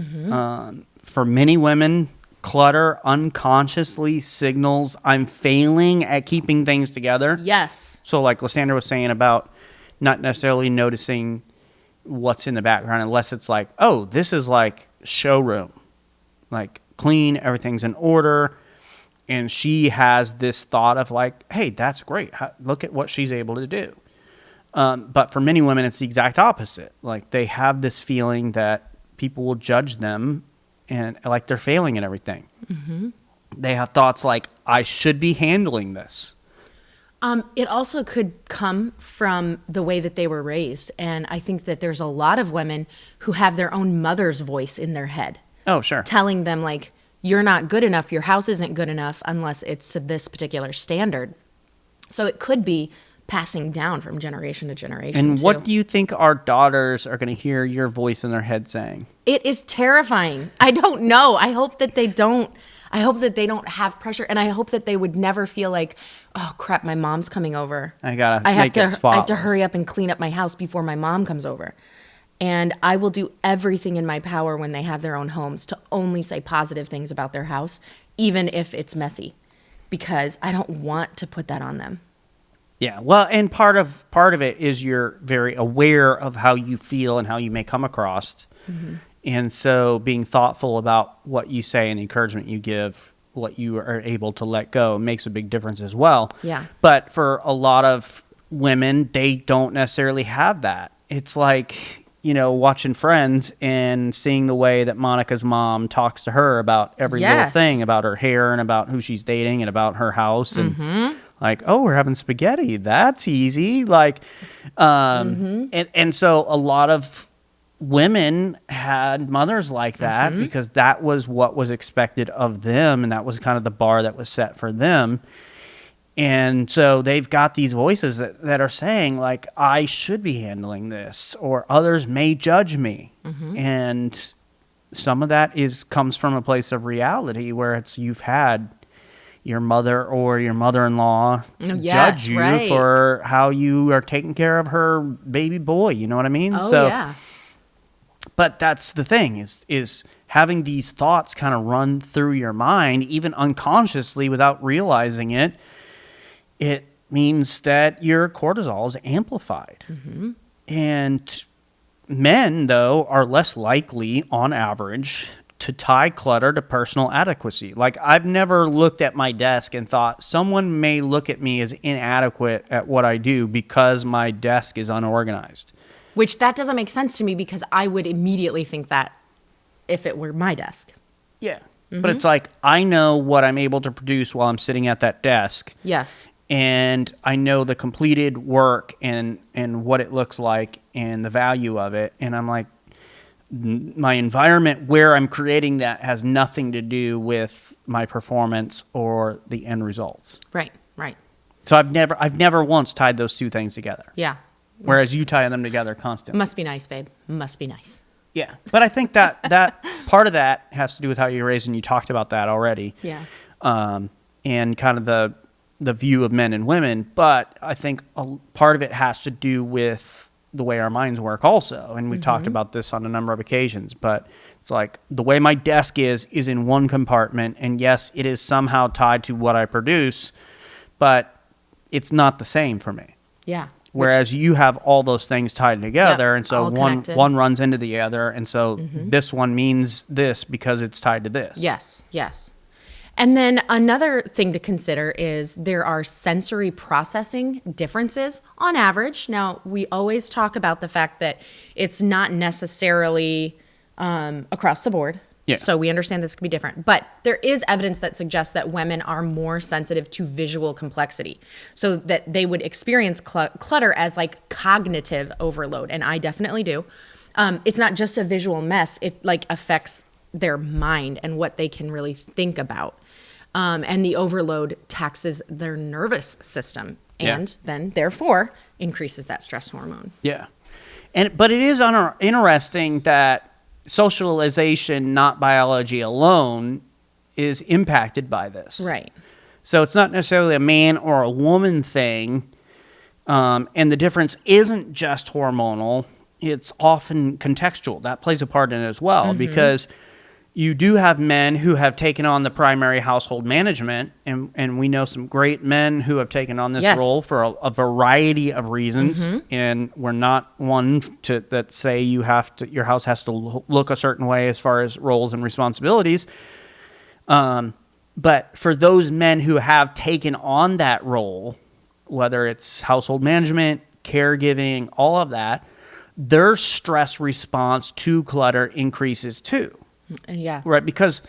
For many women, clutter unconsciously signals I'm failing at keeping things together. Yes. So like Lysandra was saying about not necessarily noticing what's in the background unless it's like, oh, this is like showroom, like clean, everything's in order. And she has this thought of like, hey, that's great. Look at what she's able to do. But for many women, it's the exact opposite. Like they have this feeling that people will judge them and like they're failing at everything. They have thoughts like, I should be handling this. It also could come from the way that they were raised. And I think that there's a lot of women who have their own mother's voice in their head. Oh, sure. Telling them like, you're not good enough. Your house isn't good enough unless it's to this particular standard. So it could be passing down from generation to generation. And too. what do you think our daughters are going to hear your voice in their head saying? It is terrifying. I don't know. I hope that they don't. I hope that they don't have pressure, and I hope that they would never feel like, oh crap, my mom's coming over. I have to hurry up and clean up my house before my mom comes over. And I will do everything in my power when they have their own homes to only say positive things about their house, even if it's messy, because I don't want to put that on them. Yeah, well, and part of it is you're very aware of how you feel and how you may come across. And so being thoughtful about what you say and the encouragement you give, what you are able to let go makes a big difference as well. Yeah. But for a lot of women, they don't necessarily have that. It's like, watching Friends and seeing the way that Monica's mom talks to her about every little thing, about her hair and about who she's dating and about her house. And like, oh, we're having spaghetti. That's easy. Like, and so a lot of women had mothers like that because that was what was expected of them. And that was kind of the bar that was set for them. And so they've got these voices that are saying, like, I should be handling this, or others may judge me. And some of that comes from a place of reality where you've had your mother or your mother-in-law judge you for how you are taking care of her baby boy. You know what I mean? Oh, so, yeah. But that's the thing is having these thoughts kind of run through your mind, even unconsciously without realizing it. It means that your cortisol is amplified. And men, though, are less likely, on average, to tie clutter to personal adequacy. Like, I've never looked at my desk and thought, someone may look at me as inadequate at what I do because my desk is unorganized. Which that doesn't make sense to me because I would immediately think that if it were my desk. Yeah. But it's like, I know what I'm able to produce while I'm sitting at that desk. Yes. And I know the completed work and what it looks like and the value of it. And I'm like, my environment where I'm creating that has nothing to do with my performance or the end results. Right. So I've never once tied those two things together. Yeah. Whereas you tie them together constantly. Must be nice, babe. Must be nice. Yeah. But I think that part of that has to do with how you're raised, and you talked about that already. Yeah. and kind of the view of men and women. But I think a part of it has to do with the way our minds work also. And we've talked about this on a number of occasions, but it's like the way my desk is in one compartment. And yes, it is somehow tied to what I produce, but it's not the same for me. Yeah. Whereas you have all those things tied together. Yep, And so all one connected. runs into the other. And so this one means this because it's tied to this. Yes, yes. And then another thing to consider is there are sensory processing differences on average. Now, we always talk about the fact that it's not necessarily across the board. Yeah. So we understand this could be different. But there is evidence that suggests that women are more sensitive to visual complexity. So that they would experience clutter as like cognitive overload. And I definitely do. It's not just a visual mess. It like affects their mind and what they can really think about. And the overload taxes their nervous system and then therefore increases that stress hormone. Yeah. But it is interesting that socialization, not biology alone, is impacted by this. Right. So it's not necessarily a man or a woman thing. And the difference isn't just hormonal. It's often contextual. That plays a part in it as well, because you do have men who have taken on the primary household management, and we know some great men who have taken on this role for a variety of reasons. And we're not one that say your house has to look a certain way as far as roles and responsibilities. But for those men who have taken on that role, whether it's household management, caregiving, all of that, their stress response to clutter increases too. Yeah. Right, because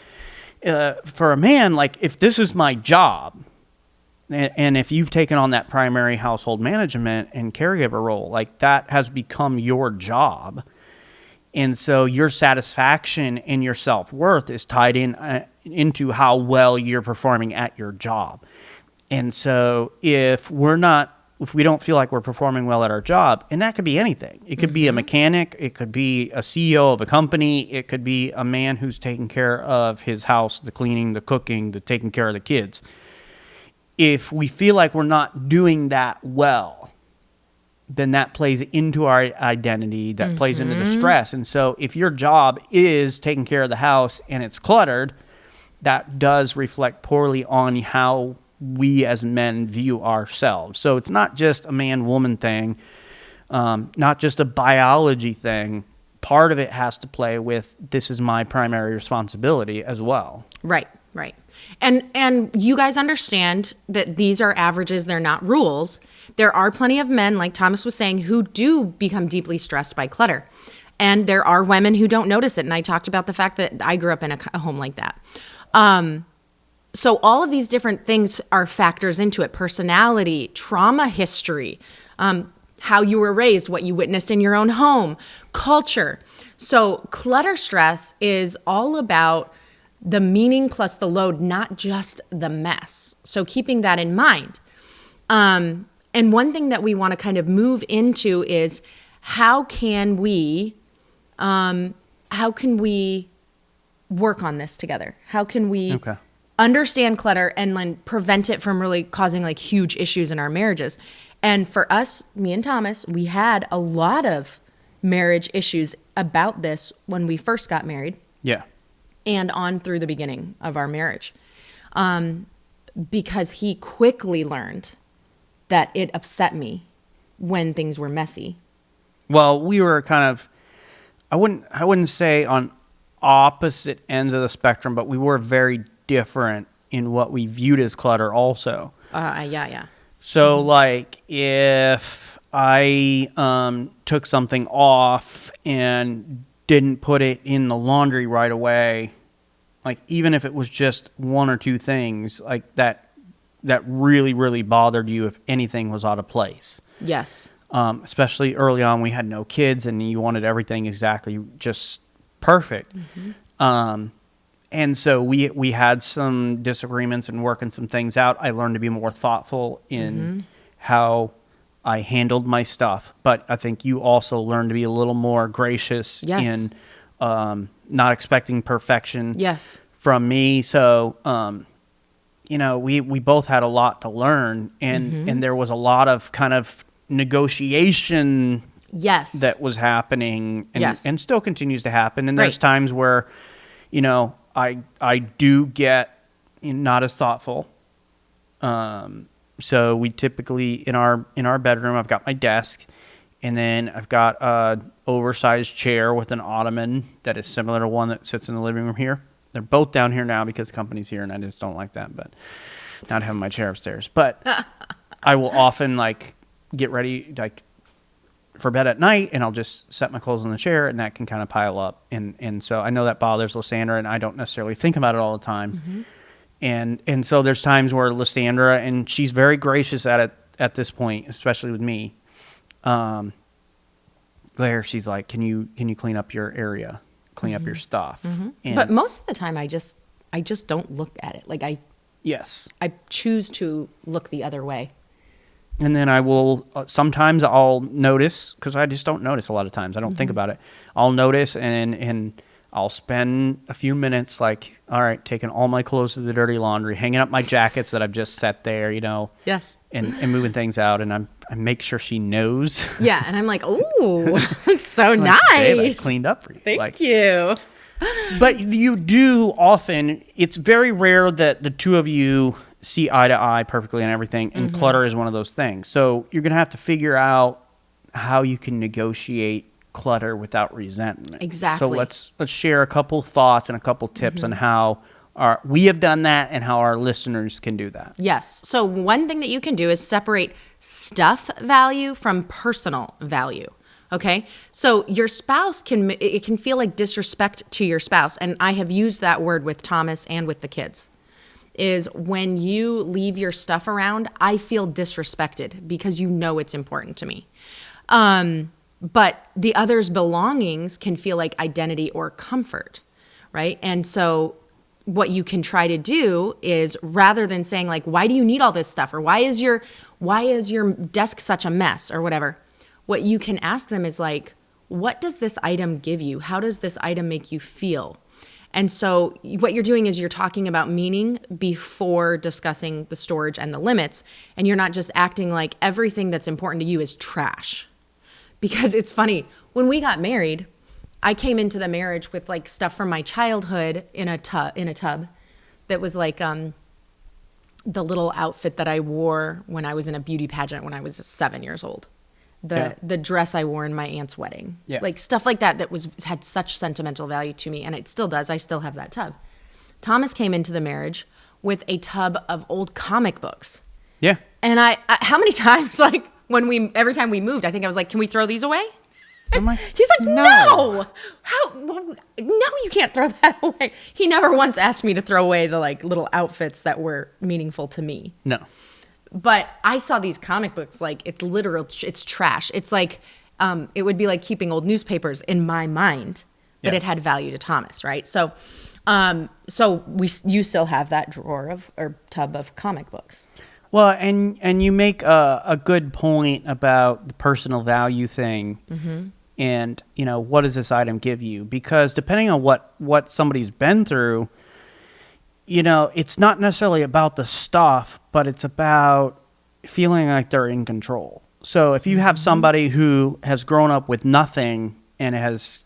for a man, like if this is my job, and if you've taken on that primary household management and caregiver role, like that has become your job. And so your satisfaction and your self-worth is tied into how well you're performing at your job. And so if we don't feel like we're performing well at our job, and that could be anything. It could be a mechanic. It could be a CEO of a company. It could be a man who's taking care of his house, the cleaning, the cooking, the taking care of the kids. If we feel like we're not doing that well, then that plays into our identity, that plays into the stress. And so if your job is taking care of the house and it's cluttered, that does reflect poorly on how we as men view ourselves. So it's not just a man-woman thing, not just a biology thing. Part of it has to play with this is my primary responsibility as well. Right, right. And you guys understand that these are averages, they're not rules. There are plenty of men, like Thomas was saying, who do become deeply stressed by clutter. And there are women who don't notice it. And I talked about the fact that I grew up in a home like that. So all of these different things are factors into it. Personality, trauma history, how you were raised, what you witnessed in your own home, culture. So clutter stress is all about the meaning plus the load, not just the mess. So keeping that in mind. And one thing that we want to kind of move into is how can we work on this together? How can we understand clutter and then prevent it from really causing like huge issues in our marriages? And for us, me and Thomas, we had a lot of marriage issues about this when we first got married. Yeah. And on through the beginning of our marriage. Because he quickly learned that it upset me when things were messy. Well, we were kind of, I wouldn't say on opposite ends of the spectrum, but we were very different in what we viewed as clutter also. Yeah. So like if I took something off and didn't put it in the laundry right away, like even if it was just one or two things, like that really, really bothered you if anything was out of place. Yes. Especially early on, we had no kids and you wanted everything exactly just perfect. And so we had some disagreements and working some things out. I learned to be more thoughtful in how I handled my stuff. But I think you also learned to be a little more gracious in not expecting perfection from me. So we both had a lot to learn, and there was a lot of kind of negotiation Yes. that was happening, and, Yes. and still continues to happen. And there's Right. times where, I do get not as thoughtful. So we typically in our bedroom, I've got my desk, and then I've got a oversized chair with an ottoman that is similar to one that sits in the living room here. They're both down here now because company's here, and I just don't like that. But not having my chair upstairs. But I will often get ready for bed at night, and I'll just set my clothes on the chair, and that can kind of pile up. And so I know that bothers Lysandra, and I don't necessarily think about it all the time. And so there's times where Lysandra, and she's very gracious at it at this point, especially with me, where she's like, can you clean up your area, clean up your stuff? And But most of the time, I just don't look at it. yes. I choose to look the other way. And then I will, sometimes I'll notice, because I just don't notice a lot of times. I don't think about it. I'll notice, and I'll spend a few minutes all right, taking all my clothes to the dirty laundry, hanging up my jackets that I've just set there, Yes. and moving things out. And I make sure she knows. Yeah, and I'm like, "Ooh, so Like, nice. "Babe, I cleaned up for you." Thank you." But you do often, it's very rare that the two of you see eye to eye perfectly on everything, and clutter is one of those things. So you're going to have to figure out how you can negotiate clutter without resentment. Exactly. So let's share a couple thoughts and a couple tips on how we have done that and how our listeners can do that. Yes. So one thing that you can do is separate stuff value from personal value. Okay. So your spouse can feel like disrespect to your spouse. And I have used that word with Thomas and with the kids, is when you leave your stuff around, I feel disrespected because it's important to me. But the other's belongings can feel like identity or comfort, right? And so what you can try to do is, rather than saying why do you need all this stuff, or why is your desk such a mess, or whatever, what you can ask them is what does this item give you? How does this item make you feel? And so what you're doing is you're talking about meaning before discussing the storage and the limits, and you're not just acting like everything that's important to you is trash. Because it's funny, when we got married, I came into the marriage with stuff from my childhood in a tub that was the little outfit that I wore when I was in a beauty pageant when I was 7 years old. The dress I wore in my aunt's wedding. Yeah. Stuff like that had such sentimental value to me, and it still does. I still have that tub. Thomas came into the marriage with a tub of old comic books. Yeah. And I how many times every time we moved, I think I was like, "Can we throw these away?" I'm like, He's like, "No. No, you can't throw that away." He never once asked me to throw away the little outfits that were meaningful to me. No. But I saw these comic books it's trash. It's it would be like keeping old newspapers in my mind, but Yeah. it had value to Thomas, right? So you still have that drawer or tub of comic books. Well, and you make a good point about the personal value thing, and what does this item give you? Because depending on what somebody's been through, it's not necessarily about the stuff, but it's about feeling like they're in control. So if you have somebody who has grown up with nothing and has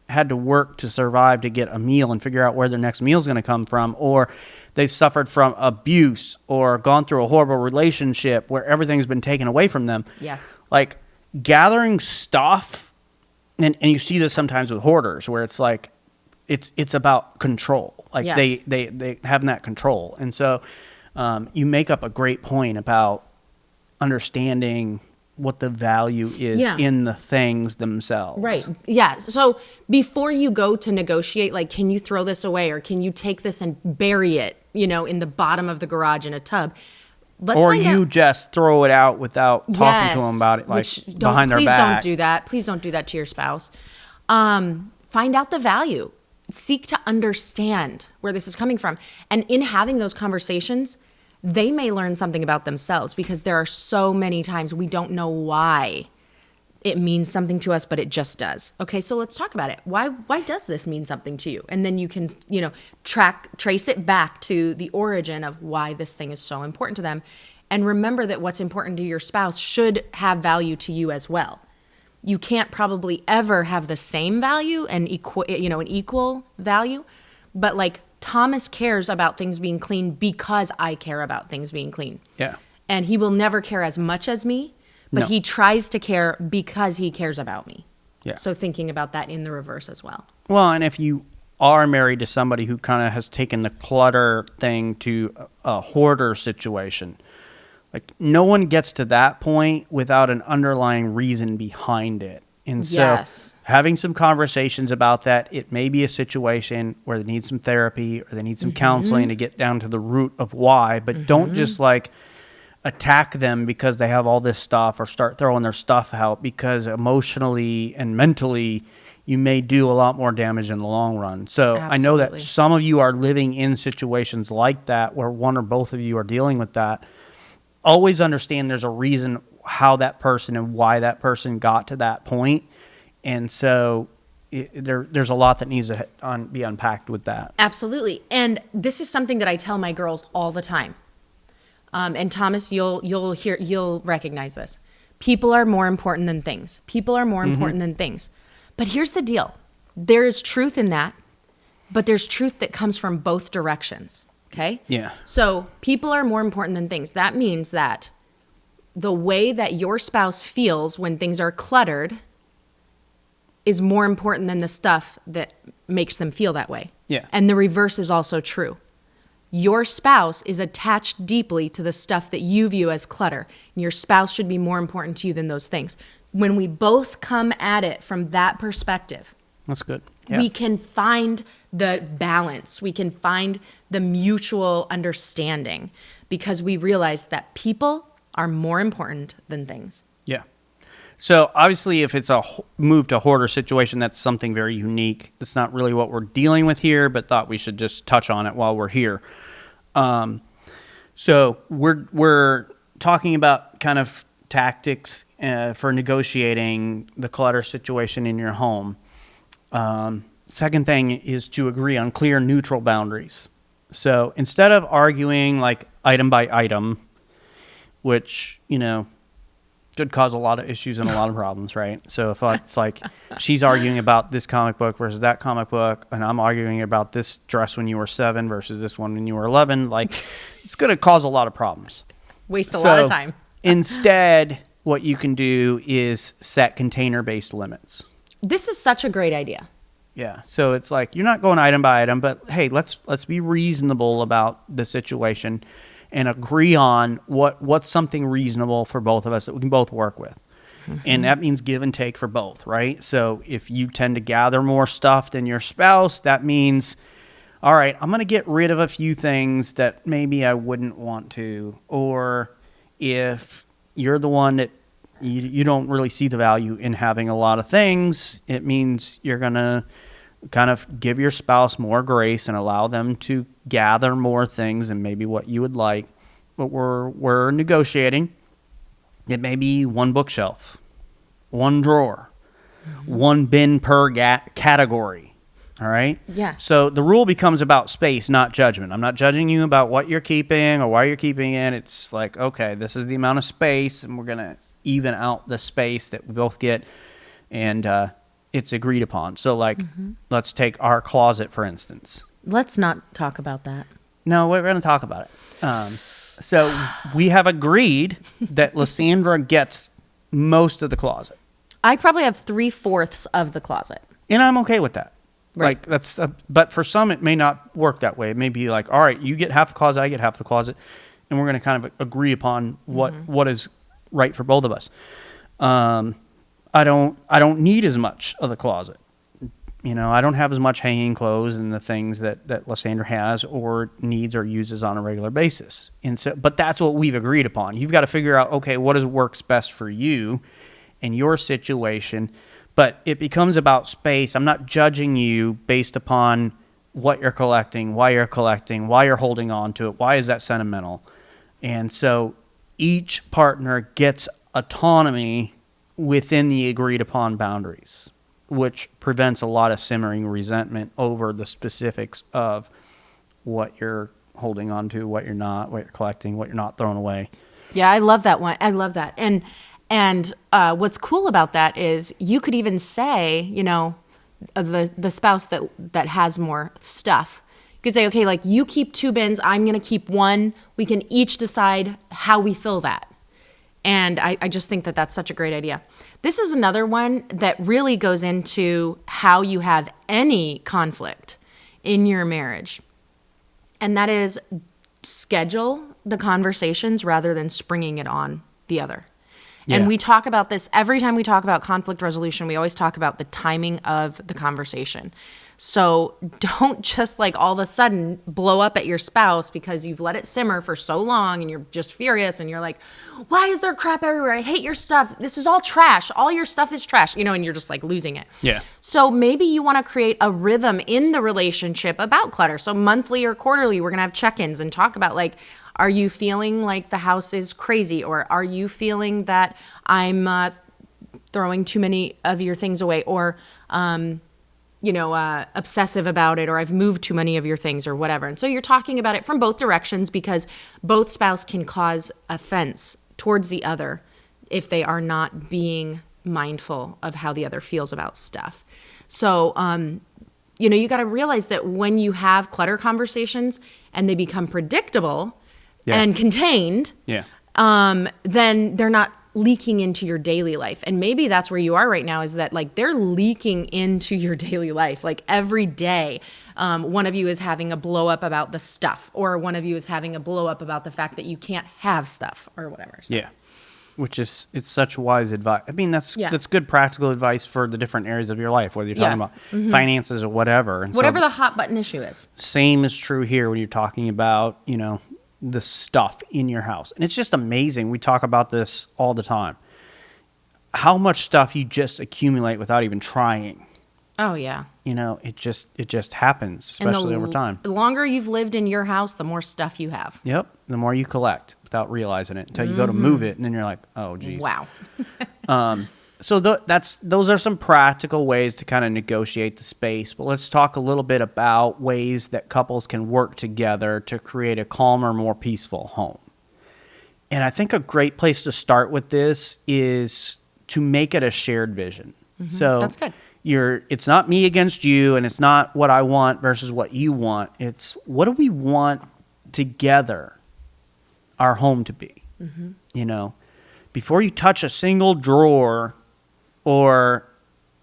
had to work to survive to get a meal and figure out where their next meal is going to come from, or they've suffered from abuse or gone through a horrible relationship where everything's been taken away from them. Yes. Gathering stuff, and you see this sometimes with hoarders where it's it's about control. Yes. They have that control. And so you make up a great point about understanding what the value is in the things themselves. Right. Yeah. So before you go to negotiate, can you throw this away, or can you take this and bury it, in the bottom of the garage in a tub? Or you just throw it out without talking to them about it, behind their back. Please don't do that. Please don't do that to your spouse. Find out the value. Seek to understand where this is coming from. And in having those conversations, they may learn something about themselves, because there are so many times we don't know why it means something to us, but it just does. Okay, so let's talk about it. Why does this mean something to you? And then you can, trace it back to the origin of why this thing is so important to them. And remember that what's important to your spouse should have value to you as well. You can't probably ever have the same value and an equal value, but like Thomas cares about things being clean because I care about things being clean. Yeah. And he will never care as much as me, but No. he tries to care because he cares about me. Yeah. So thinking about that in the reverse as well. Well, and if you are married to somebody who kind of has taken the clutter thing to a hoarder situation, like no one gets to that point without an underlying reason behind it. And so Yes. having some conversations about that, it may be a situation where they need some therapy or they need some counseling to get down to the root of why, but don't just like attack them because they have all this stuff or start throwing their stuff out, because emotionally and mentally you may do a lot more damage in the long run. So I know Absolutely. that some of you are living in situations like that where one or both of you are dealing with that. Always understand there's a reason how that person and why that person got to that point. And so there's a lot that needs to be unpacked with that. Absolutely. And this is something that I tell my girls all the time. And Thomas, you'll recognize this. People are more important than things. People are more important than things. But here's the deal. There is truth in that, but there's truth that comes from both directions. Okay? Yeah. So people are more important than things. That means that the way that your spouse feels when things are cluttered is more important than the stuff that makes them feel that way. Yeah. And the reverse is also true. Your spouse is attached deeply to the stuff that you view as clutter. And your spouse should be more important to you than those things. When we both come at it from that perspective, That's good. Yeah. we can find the balance. We can find the mutual understanding because we realize that people are more important than things. Yeah. So obviously, if it's a move to hoarder situation, that's something very unique. That's not really what we're dealing with here, but thought we should just touch on it while we're here. So we're talking about kind of tactics for negotiating the clutter situation in your home. Second thing is to agree on clear, neutral boundaries. So instead of arguing like item by item, which, could cause a lot of issues and a lot of problems, right? So if it's like she's arguing about this comic book versus that comic book, and I'm arguing about this dress when you were 7 versus this one when you were 11, like it's going to cause a lot of problems. Waste a lot of time. Instead, what you can do is set container-based limits. This is such a great idea. Yeah. So it's like you're not going item by item, but hey, let's be reasonable about the situation and agree on what's something reasonable for both of us that we can both work with. And that means give and take for both, right? So if you tend to gather more stuff than your spouse, that means, all right, I'm going to get rid of a few things that maybe I wouldn't want to. Or if you're the one that you don't really see the value in having a lot of things, it means you're going to kind of give your spouse more grace and allow them to gather more things than maybe what you would like. But we're negotiating. It may be one bookshelf, one drawer, one bin per category. All right? Yeah. So the rule becomes about space, not judgment. I'm not judging you about what you're keeping or why you're keeping it. It's like, okay, this is the amount of space, and we're going to even out the space that we both get. And it's agreed upon. So, like, let's take our closet, for instance. Let's not talk about that. No, we're going to talk about it. So we have agreed that Lysandra gets most of the closet. I probably have 3/4 of the closet. And I'm okay with that. Right. Like, that's, but for some, it may not work that way. It may be like, all right, you get half the closet, I get half the closet. And we're going to kind of agree upon what is right for both of us. I don't need as much of the closet. I don't have as much hanging clothes and the things that Lysandra has or needs or uses on a regular basis. And so, but that's what we've agreed upon. You've got to figure out, okay, what works best for you and your situation. But it becomes about space. I'm not judging you based upon what you're collecting, why you're holding on to it, why is that sentimental. And so each partner gets autonomy within the agreed upon boundaries, which prevents a lot of simmering resentment over the specifics of what you're holding on to, what you're not, what you're collecting, what you're not throwing away. Yeah, I love that one. I love that. And what's cool about that is you could even say, you know, the spouse that has more stuff. You could say, okay, like you keep 2 bins, I'm going to keep 1. We can each decide how we fill that. And I just think that that's such a great idea. This is another one that really goes into how you have any conflict in your marriage. And that is schedule the conversations rather than springing it on the other. Yeah. And we talk about this every time we talk about conflict resolution. We always talk about the timing of the conversation. So don't just like all of a sudden blow up at your spouse because you've let it simmer for so long and you're just furious and you're like, why is there crap everywhere? I hate your stuff. This is all trash. All your stuff is trash, you know, and you're just like losing it. Yeah. So maybe you want to create a rhythm in the relationship about clutter. So monthly or quarterly, we're going to have check-ins and talk about like, are you feeling like the house is crazy? Or are you feeling that I'm throwing too many of your things away? Or, obsessive about it, or I've moved too many of your things or whatever. And so you're talking about it from both directions because both spouse can cause offense towards the other if they are not being mindful of how the other feels about stuff. So, you got to realize that when you have clutter conversations and they become predictable and contained, then they're not leaking into your daily life. And maybe that's where you are right now, is that like they're leaking into your daily life. Like every day, one of you is having a blow up about the stuff, or one of you is having a blow up about the fact that you can't have stuff or whatever. So. Yeah. Which is, it's such wise advice. I mean, that's good practical advice for the different areas of your life, whether you're talking about finances or whatever. And whatever the hot button issue is. Same is true here when you're talking about, the stuff in your house. And it's just amazing. We talk about this all the time. How much stuff you just accumulate without even trying. Oh, yeah. It just happens, especially over time. The longer you've lived in your house, the more stuff you have. Yep. The more you collect without realizing it until you go to move it, and then you're like, oh, geez. Wow. So those are some practical ways to kind of negotiate the space. But let's talk a little bit about ways that couples can work together to create a calmer, more peaceful home. And I think a great place to start with this is to make it a shared vision. Mm-hmm. So that's good. It's not me against you, and it's not what I want versus what you want. It's what do we want together our home to be? Mm-hmm. Before you touch a single drawer or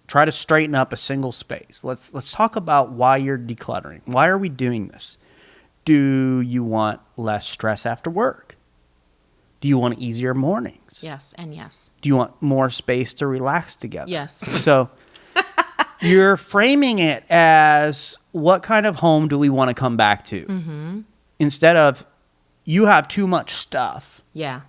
try to straighten up a single space, let's talk about why you're decluttering. Why are we doing this? Do you want less stress after work? Do you want easier mornings? Yes, and yes. Do you want more space to relax together? Yes. So you're framing it as, what kind of home do we want to come back to? Mm-hmm. Instead of, you have too much stuff. Yeah.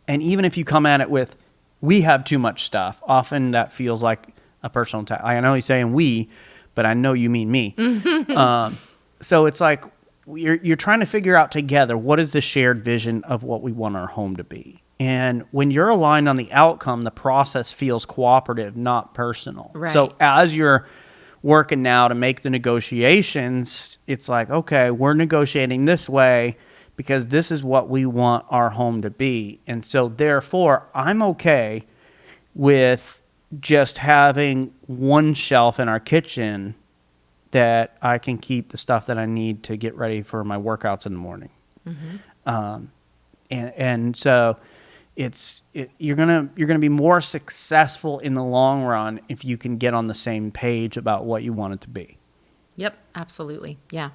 And even if you come at it with, we have too much stuff, often that feels like a personal attack. I know you're saying we, but I know you mean me. So it's like, you're trying to figure out together, what is the shared vision of what we want our home to be? And when you're aligned on the outcome, the process feels cooperative, not personal. Right. So as you're working now to make the negotiations, it's like, okay, we're negotiating this way because this is what we want our home to be. And so therefore, I'm okay with just having one shelf in our kitchen that I can keep the stuff that I need to get ready for my workouts in the morning. Mm-hmm. And so you're gonna be more successful in the long run if you can get on the same page about what you want it to be. Yep, absolutely. Yeah.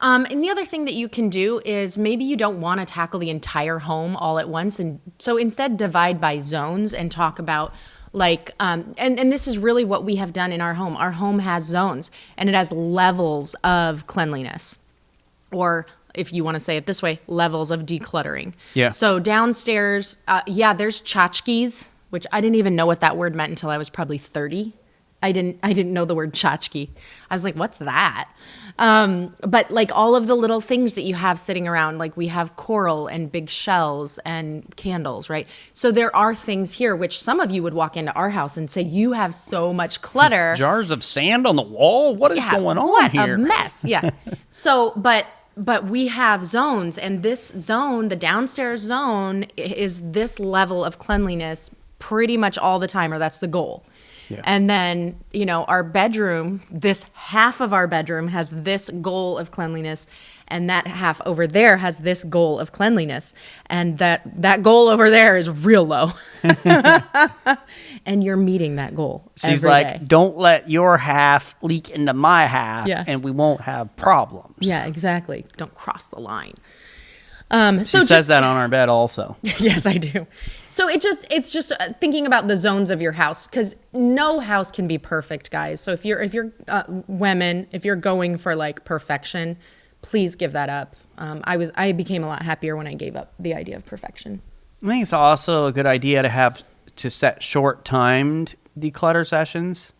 And the other thing that you can do is maybe you don't want to tackle the entire home all at once. And so instead divide by zones and talk about like, and this is really what we have done in our home. Our home has zones and it has levels of cleanliness, or if you want to say it this way, levels of decluttering. Yeah. So downstairs, there's tchotchkes, which I didn't even know what that word meant until I was probably 30. I didn't know the word tchotchke. I was like, what's that? But like all of the little things that you have sitting around, like we have coral and big shells and candles, right? So there are things here which some of you would walk into our house and say, you have so much clutter. Jars of sand on the wall? What is going on what here? A mess. Yeah. So, but we have zones, and this zone, the downstairs zone, is this level of cleanliness pretty much all the time, or that's the goal. Yeah. And then, our bedroom, this half of our bedroom has this goal of cleanliness, and that half over there has this goal of cleanliness. And that goal over there is real low. And you're meeting that goal. She's every like, day. don't let your half leak into my half, Yes. and we won't have problems. Yeah, exactly. Don't cross the line. She says that on our bed also. Yes, I do. So it's just thinking about the zones of your house, because no house can be perfect, guys. So if you're women, if you're going for like perfection, please give that up. I became a lot happier when I gave up the idea of perfection. I think it's also a good idea to set short-timed declutter sessions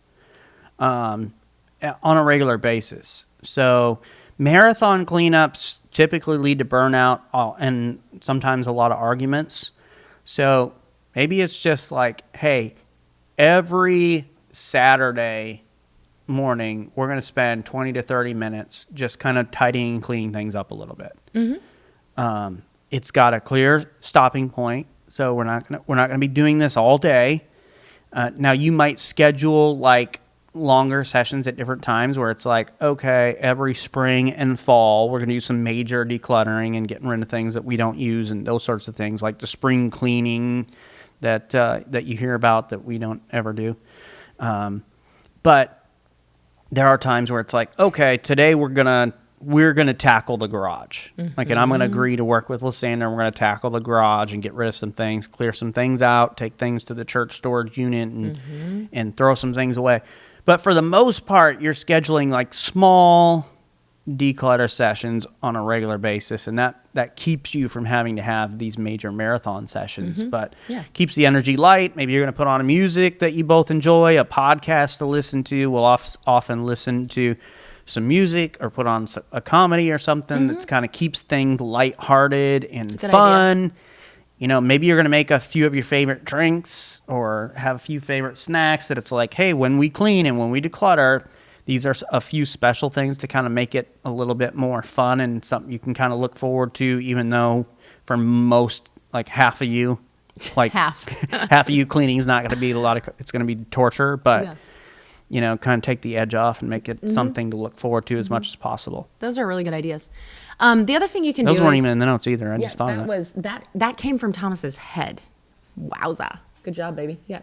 on a regular basis. So marathon cleanups typically lead to burnout and sometimes a lot of arguments. So maybe it's just like, hey, every Saturday morning, we're going to spend 20 to 30 minutes just kind of tidying and cleaning things up a little bit. Mm-hmm. It's got a clear stopping point, so we're not going to be doing this all day. Now, you might schedule like longer sessions at different times where it's like, okay, every spring and fall, we're going to do some major decluttering and getting rid of things that we don't use and those sorts of things, like the spring cleaning that you hear about that we don't ever do. But there are times where it's like, okay, today we're gonna tackle the garage. Mm-hmm. Like, and I'm gonna agree to work with Lysander. We're gonna tackle the garage and get rid of some things, clear some things out, take things to the church storage unit, and throw some things away. But for the most part, you're scheduling like small declutter sessions on a regular basis, and that keeps you from having to have these major marathon sessions, but keeps the energy light. Maybe you're going to put on a music that you both enjoy, a podcast to listen to. We'll often listen to some music or put on a comedy or something that kind of keeps things lighthearted and fun. Idea. Maybe you're going to make a few of your favorite drinks or have a few favorite snacks that it's like, hey, when we clean and when we declutter, these are a few special things to kind of make it a little bit more fun and something you can kind of look forward to, even though for most, like half of you, like half of you, cleaning is not going to be it's going to be torture, but kind of take the edge off and make it something to look forward to as much as possible. Those are really good ideas. The other thing you can do those weren't even in the notes either. I just thought that came from Thomas's head. Wowza. Good job, baby. Yeah.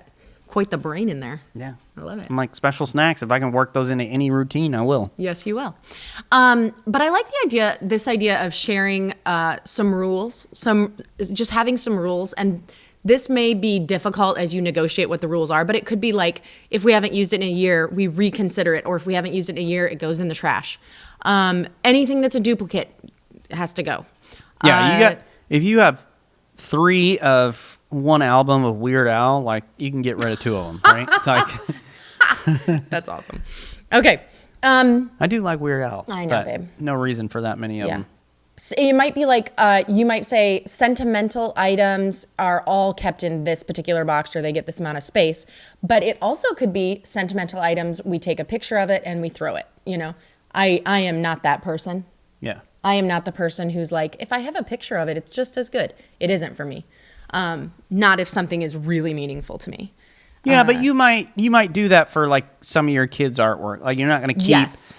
Quite the brain in there. Yeah. I love it. I'm like, special snacks. If I can work those into any routine, I will. Yes, you will. But I like this idea of sharing some rules, just having some rules. And this may be difficult as you negotiate what the rules are, but it could be like, if we haven't used it in a year, we reconsider it. Or if we haven't used it in a year, it goes in the trash. Anything that's a duplicate has to go. Yeah, if you have 3 of one album of Weird Al, like, you can get rid of 2 of them, right? It's like that's awesome. Okay. I do like Weird Al. I know, babe. No reason for that many of them. So it might be like, you might say sentimental items are all kept in this particular box, or they get this amount of space. But it also could be sentimental items, we take a picture of it and we throw it. I am not that person. Yeah. I am not the person who's like, if I have a picture of it, it's just as good. It isn't for me. Not if something is really meaningful to me. Yeah, but you might do that for like some of your kids' artwork. Like, you're not going to keep. Yes.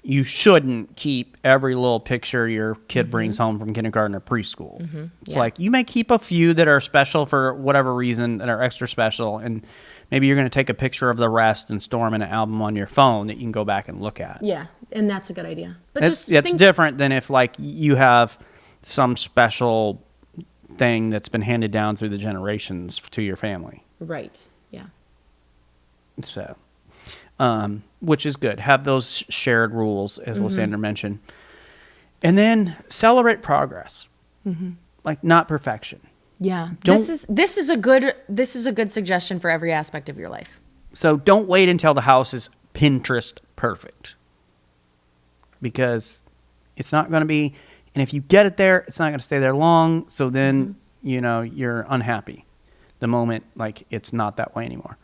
You shouldn't keep every little picture your kid brings home from kindergarten or preschool. Mm-hmm. It's like, you may keep a few that are special for whatever reason, that are extra special, and maybe you're going to take a picture of the rest and store them in an album on your phone that you can go back and look at. Yeah, and that's a good idea. But it's different than if like you have some special thing that's been handed down through the generations to your family. Right. Yeah. So, which is good. Have those shared rules, as Lysander mentioned, and then celebrate progress, like not perfection. Yeah. This is a good suggestion for every aspect of your life. So don't wait until the house is Pinterest perfect, because it's not going to be. And if you get it there, it's not going to stay there long. So then, you're unhappy the moment like it's not that way anymore.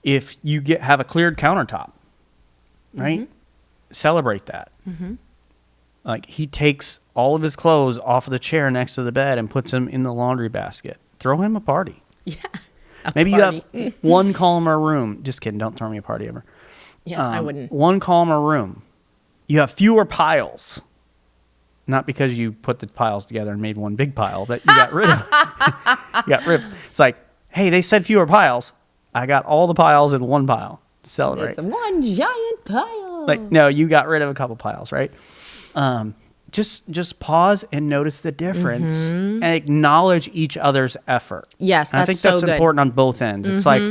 If you have a cleared countertop, right? Celebrate that. Like, he takes all of his clothes off of the chair next to the bed and puts them in the laundry basket. Throw him a party. Yeah. Maybe you have one calmer room. Just kidding. Don't throw me a party ever. Yeah, I wouldn't. One calmer room. You have fewer piles. Not because you put the piles together and made one big pile that you got rid of. You got rid of. It's like, hey, they said fewer piles. I got all the piles in one pile to celebrate. It's one giant pile. Like, no, you got rid of a couple piles, right? Just pause and notice the difference and acknowledge each other's effort. Yes, and that's I think so that's good. important on both ends. It's like,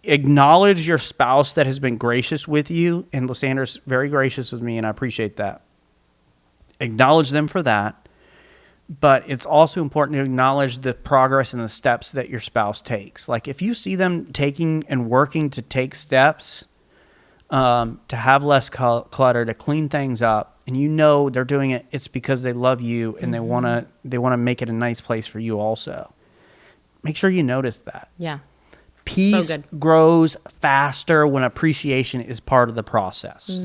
acknowledge your spouse that has been gracious with you, and Lysandra's very gracious with me, and I appreciate that. Acknowledge them for that, but it's also important to acknowledge the progress and the steps that your spouse takes. Like, if you see them taking and working to take steps to have less clutter, to clean things up, and they're doing it, it's because they love you and they want to make it a nice place for you also. Make sure you notice that. Yeah. Peace grows faster when appreciation is part of the process.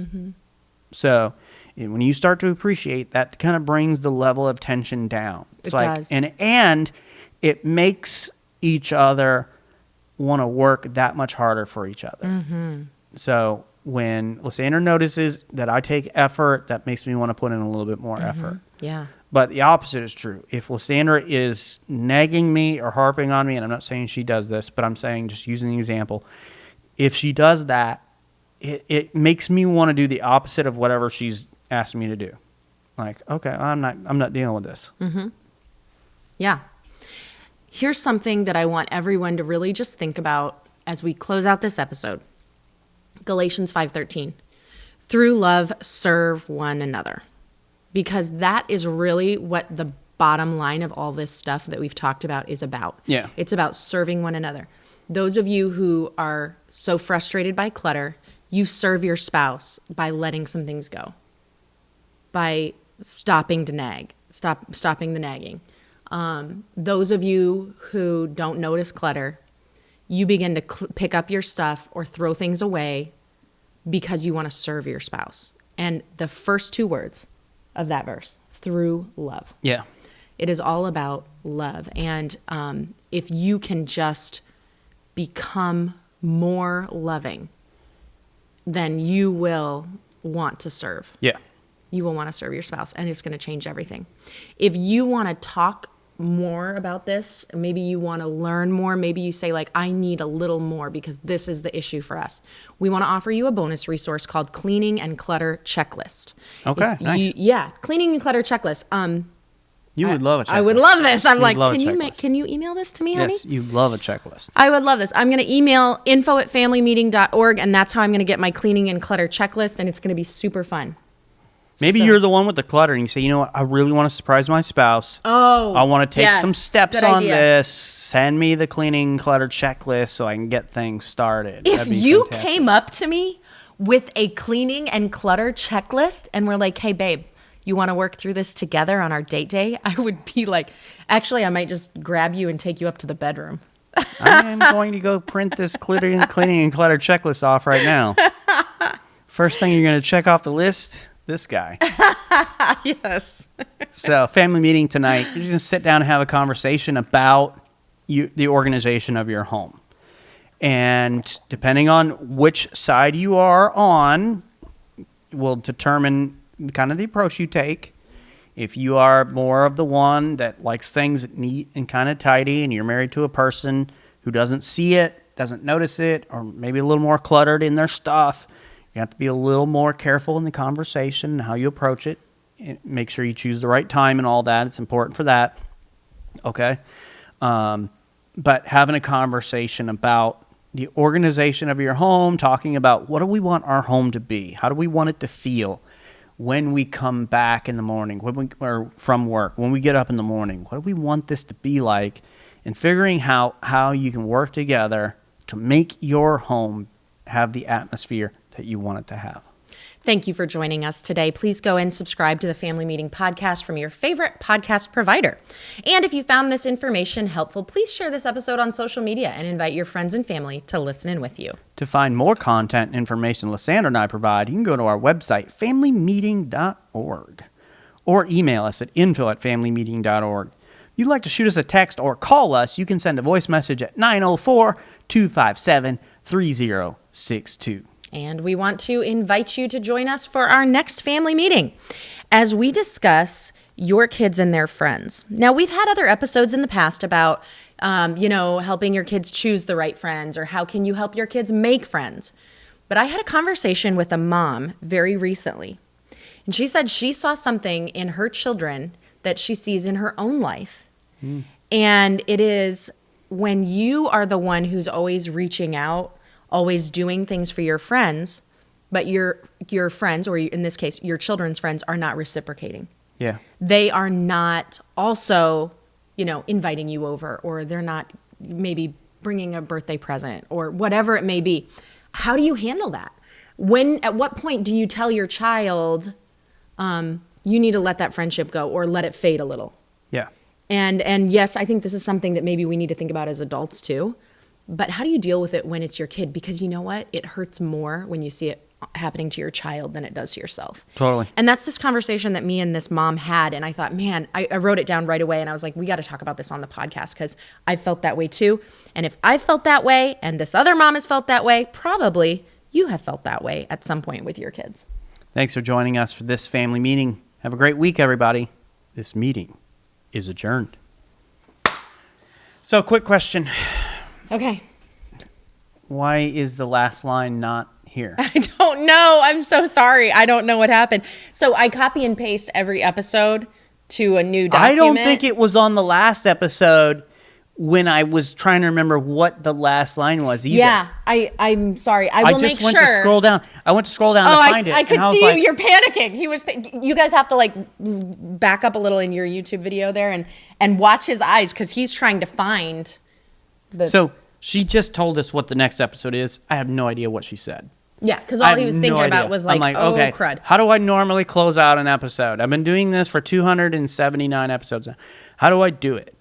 So when you start to appreciate, that kind of brings the level of tension down. It's it does. And it makes each other want to work that much harder for each other. So when Lysandra notices that I take effort, that makes me want to put in a little bit more effort. Yeah. But the opposite is true. If Lysandra is nagging me or harping on me, and I'm not saying she does this, but I'm saying, just using the example, if she does that, it makes me want to do the opposite of whatever she's asked me to do. Like, okay, I'm not dealing with this. Yeah. Here's something that I want everyone to really just think about as we close out this episode. Galatians 5:13. Through love, serve one another. Because that is really what the bottom line of all this stuff that we've talked about is about. Yeah. It's about serving one another. Those of you who are so frustrated by clutter, you serve your spouse by letting some things go, by stopping the nagging. Those of you who don't notice clutter, you begin to pick up your stuff or throw things away because you want to serve your spouse. And the first two words of that verse, through love. Yeah. It is all about love. And if you can just become more loving, then you will want to serve. Yeah. You will want to serve your spouse, and it's going to change everything. If you want to talk more about this, maybe you want to learn more, maybe you say like, I need a little more because this is the issue for us. We want to offer you a bonus resource called Cleaning and Clutter Checklist. Okay, nice. Yeah, Cleaning and Clutter Checklist. You would love a checklist. I would love this. I'm like, love a can you email this to me, honey? Yes, you love a checklist. I would love this. I'm going to email info@familymeeting.org, and that's how I'm going to get my Cleaning and Clutter checklist, and it's going to be super fun. Maybe you're the one with the clutter and you say, you know what, I really want to surprise my spouse. Oh, I want to take some steps good on idea. this. Send me the cleaning clutter checklist so I can get things started. If That'd be you fantastic. came up to me with a cleaning and clutter checklist and we're like, hey, babe, you want to work through this together on our date day? I would be like, actually, I might just grab you and take you up to the bedroom. I am going to go print this cleaning and clutter checklist off right now. First thing you're going to check off the list, this guy. Yes. So, family meeting tonight. You're going to sit down and have a conversation about the organization of your home. And depending on which side you are on, will determine kind of the approach you take. If you are more of the one that likes things neat and kind of tidy, and you're married to a person who doesn't see it, doesn't notice it, or maybe a little more cluttered in their stuff, you have to be a little more careful in the conversation and how you approach it. Make sure you choose the right time and all that. It's important for that. Okay? But having a conversation about the organization of your home, talking about what do we want our home to be? How do we want it to feel when we come back in the morning, or from work, when we get up in the morning? What do we want this to be like? And figuring how you can work together to make your home have the atmosphere that you want it to have. Thank you for joining us today. Please go and subscribe to the Family Meeting Podcast from your favorite podcast provider. And if you found this information helpful, please share this episode on social media and invite your friends and family to listen in with you. To find more content and information Lysandra and I provide, you can go to our website, familymeeting.org, or email us at info@familymeeting.org. If you'd like to shoot us a text or call us, you can send a voice message at 904-257-3062. And we want to invite you to join us for our next family meeting as we discuss your kids and their friends. Now, we've had other episodes in the past about, helping your kids choose the right friends, or how can you help your kids make friends. But I had a conversation with a mom very recently, and she said she saw something in her children that she sees in her own life. And it is when you are the one who's always reaching out, always doing things for your friends, but your friends, or in this case, your children's friends, are not reciprocating. Yeah. They are not also, inviting you over, or they're not maybe bringing a birthday present, or whatever it may be. How do you handle that? At what point do you tell your child, you need to let that friendship go, or let it fade a little? Yeah. And yes, I think this is something that maybe we need to think about as adults too. But how do you deal with it when it's your kid? Because you know what? It hurts more when you see it happening to your child than it does to yourself. Totally. And that's this conversation that me and this mom had. And I thought, man, I wrote it down right away. And I was like, we got to talk about this on the podcast, because I felt that way too. And if I felt that way and this other mom has felt that way, probably you have felt that way at some point with your kids. Thanks for joining us for this family meeting. Have a great week, everybody. This meeting is adjourned. So, quick question. Okay. Why is the last line not here? I don't know. I'm so sorry. I don't know what happened. So I copy and paste every episode to a new document. I don't think it was on the last episode when I was trying to remember what the last line was either. Yeah, I'm sorry. I will make sure. I just went to scroll down. I went to scroll down to find it. I could and I was see like, you. You're panicking. You guys have to back up a little in your YouTube video there and watch his eyes, because he's trying to find the. So she just told us what the next episode is. I have no idea what she said. Yeah, because all he was thinking about was I'm like, okay, crud. How do I normally close out an episode? I've been doing this for 279 episodes now. How do I do it?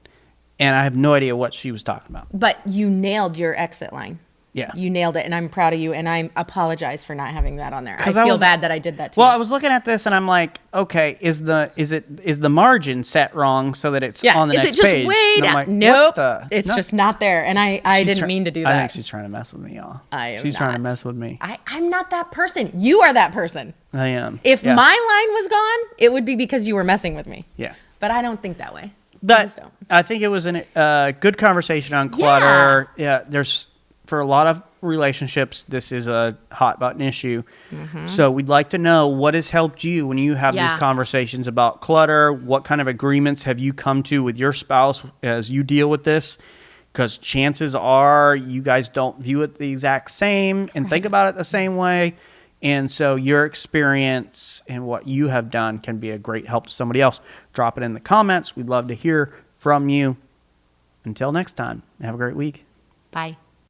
And I have no idea what she was talking about. But you nailed your exit line. Yeah. You nailed it, and I'm proud of you, and I apologize for not having that on there. I 'Cause feel bad that I did that to you. Well, I was looking at this and I'm like, okay, is the margin set wrong so that it's on the next page? Is it just way And I'm down? like, Nope. what It's just not there, and I didn't mean to do that. I think she's trying to mess with me, y'all. She's trying to mess with me. I'm not that person. You are that person. I am. If Yeah. my line was gone, it would be because you were messing with me. Yeah. But I don't think that way. I But just don't. I think it was a good conversation on clutter. Yeah. There's, for a lot of relationships, this is a hot button issue. Mm-hmm. So we'd like to know what has helped you when you have these conversations about clutter. What kind of agreements have you come to with your spouse as you deal with this? Because chances are you guys don't view it the exact same and think about it the same way. And so your experience and what you have done can be a great help to somebody else. Drop it in the comments. We'd love to hear from you. Until next time, have a great week. Bye.